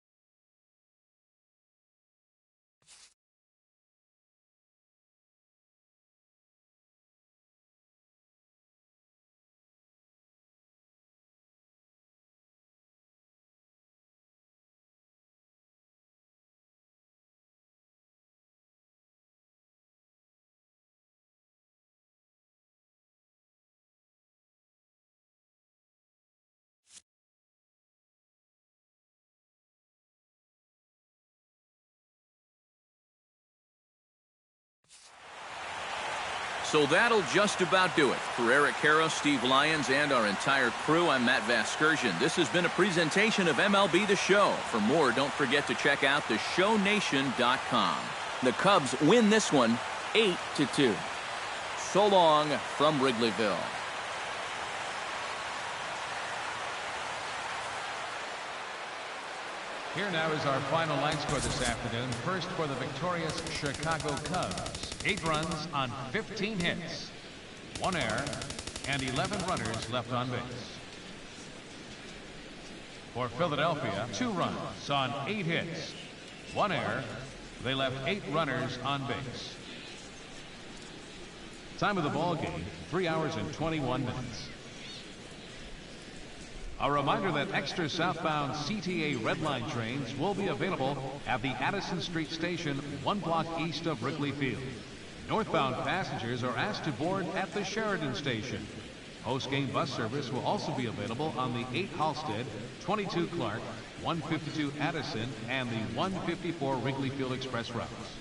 So that'll just about do it. For Eric Karros, Steve Lyons, and our entire crew, I'm Matt Vasgersian. This has been a presentation of MLB The Show. For more, don't forget to check out theshownation.com. The Cubs win this one 8-2. So long from Wrigleyville. Here now is our final line score this afternoon. First for the victorious Chicago Cubs. 8 runs on 15 hits, 1 error, and 11 runners left on base. For Philadelphia, 2 runs on 8 hits, 1 error. They left 8 runners on base. Time of the ball game, 3 hours and 21 minutes. A reminder that extra southbound CTA Red Line trains will be available at the Addison Street station 1 block east of Wrigley Field. Northbound passengers are asked to board at the Sheridan station. Post-game bus service will also be available on the 8 Halstead, 22 Clark, 152 Addison, and the 154 Wrigley Field Express routes.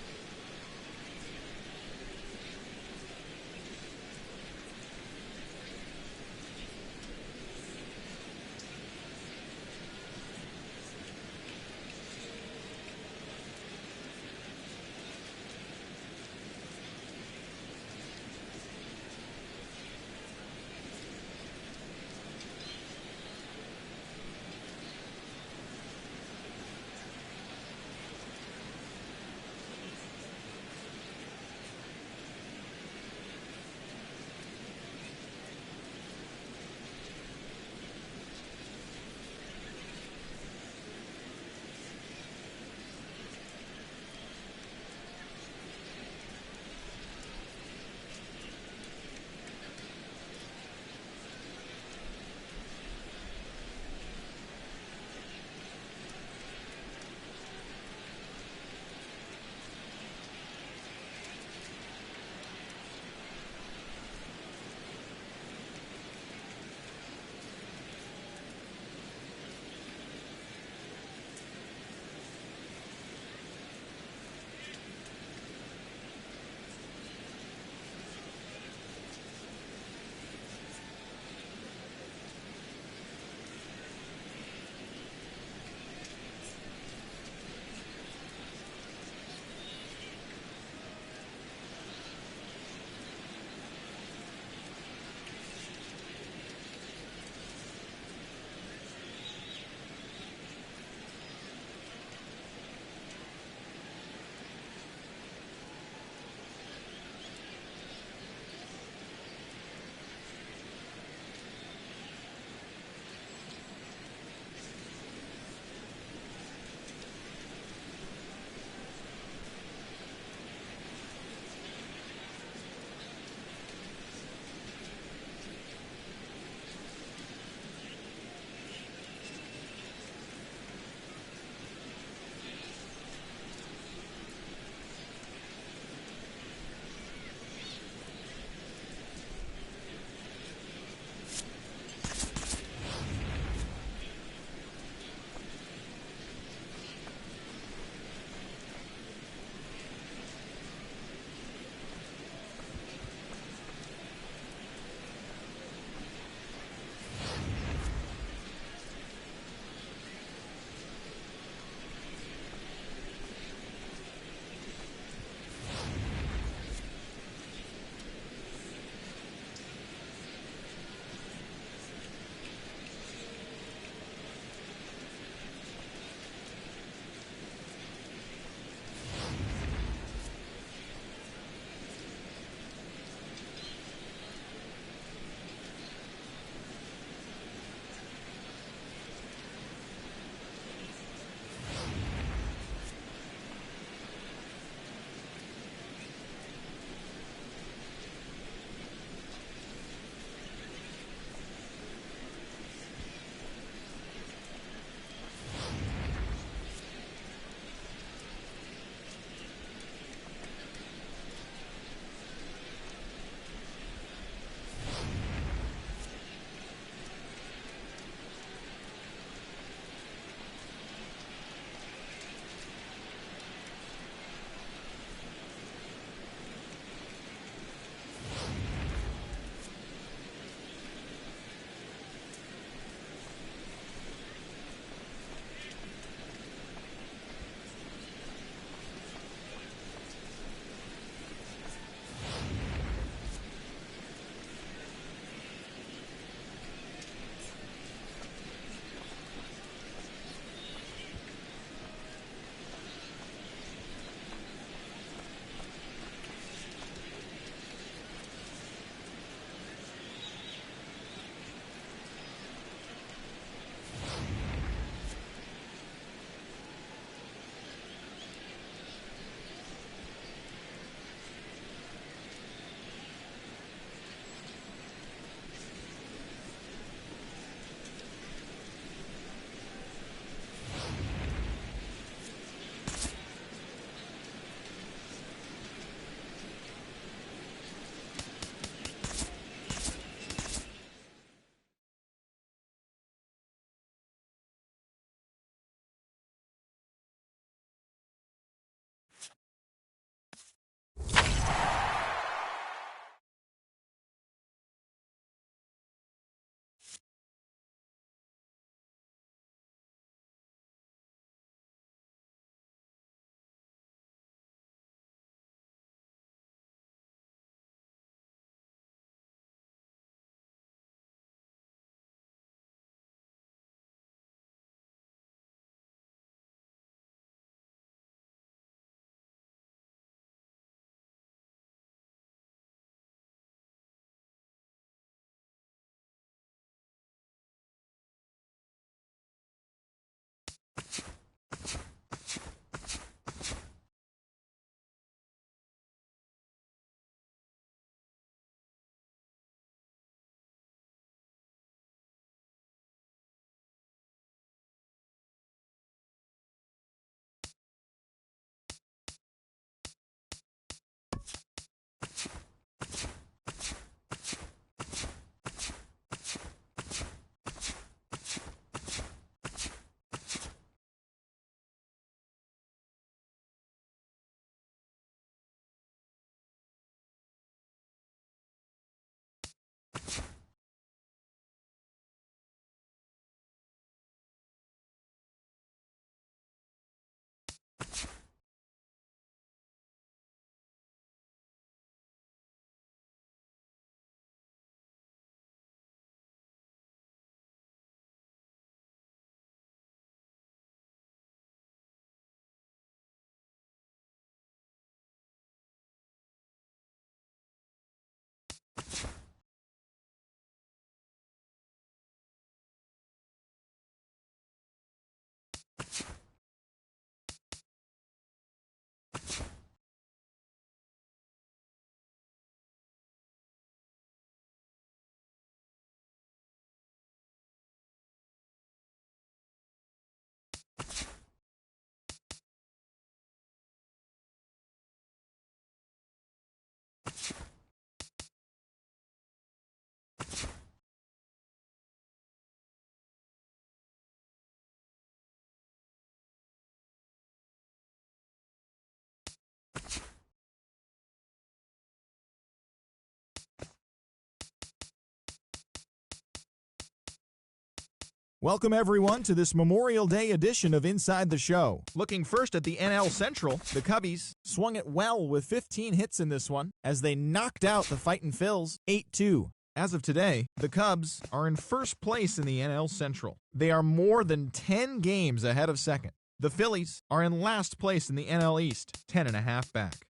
Welcome everyone to this Memorial Day edition of Inside the Show. Looking first at the NL Central, the Cubbies swung it well with 15 hits in this one as they knocked out the Fightin' Phils 8-2. As of today, the Cubs are in first place in the NL Central. They are more than 10 games ahead of second. The Phillies are in last place in the NL East, 10.5 back.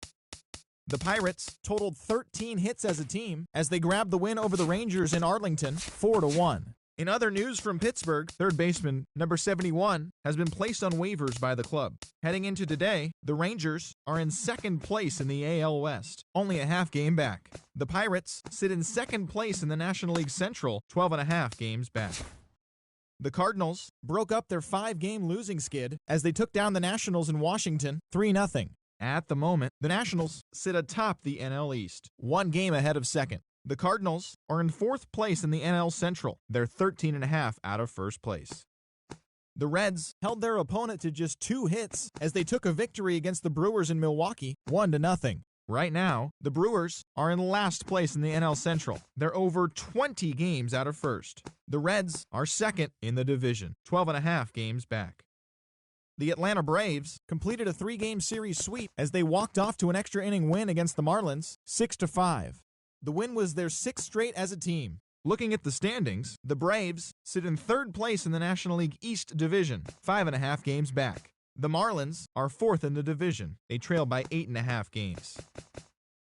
The Pirates totaled 13 hits as a team as they grabbed the win over the Rangers in Arlington 4-1. In other news from Pittsburgh, third baseman number 71 has been placed on waivers by the club. Heading into today, the Rangers are in second place in the AL West, only a half game back. The Pirates sit in second place in the National League Central, 12.5 games back. The Cardinals broke up their 5-game losing skid as they took down the Nationals in Washington 3-0. At the moment, the Nationals sit atop the NL East, 1 game ahead of second. The Cardinals are in fourth place in the NL Central. They're 13.5 out of first place. The Reds held their opponent to just 2 hits as they took a victory against the Brewers in Milwaukee, 1-0. Right now, the Brewers are in last place in the NL Central. They're over 20 games out of first. The Reds are second in the division, 12.5 games back. The Atlanta Braves completed a 3-game series sweep as they walked off to an extra inning win against the Marlins, 6-5. The win was their 6th straight as a team. Looking at the standings, the Braves sit in third place in the National League East Division, 5.5 games back. The Marlins are fourth in the division. They trail by 8.5 games.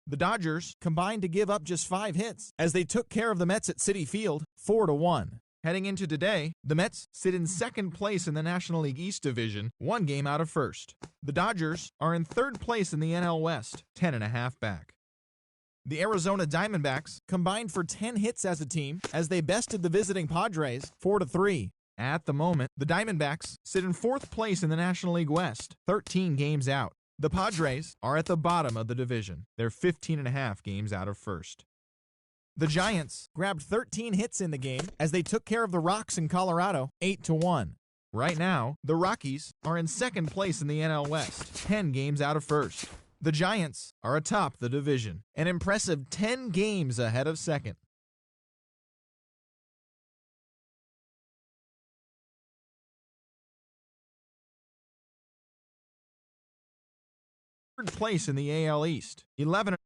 The Dodgers combined to give up just 5 hits as they took care of the Mets at Citi Field, 4-1. Heading into today, the Mets sit in second place in the National League East Division, 1 game out of first. The Dodgers are in third place in the NL West, 10.5 back. The Arizona Diamondbacks combined for 10 hits as a team as they bested the visiting Padres 4-3. At the moment, the Diamondbacks sit in fourth place in the National League West, 13 games out. The Padres are at the bottom of the division. They're 15.5 games out of first. The Giants grabbed 13 hits in the game as they took care of the Rocks in Colorado, 8-1. Right now, the Rockies are in second place in the NL West, 10 games out of first. The Giants are atop the division, an impressive 10 games ahead of second. Third place in the AL East, 11.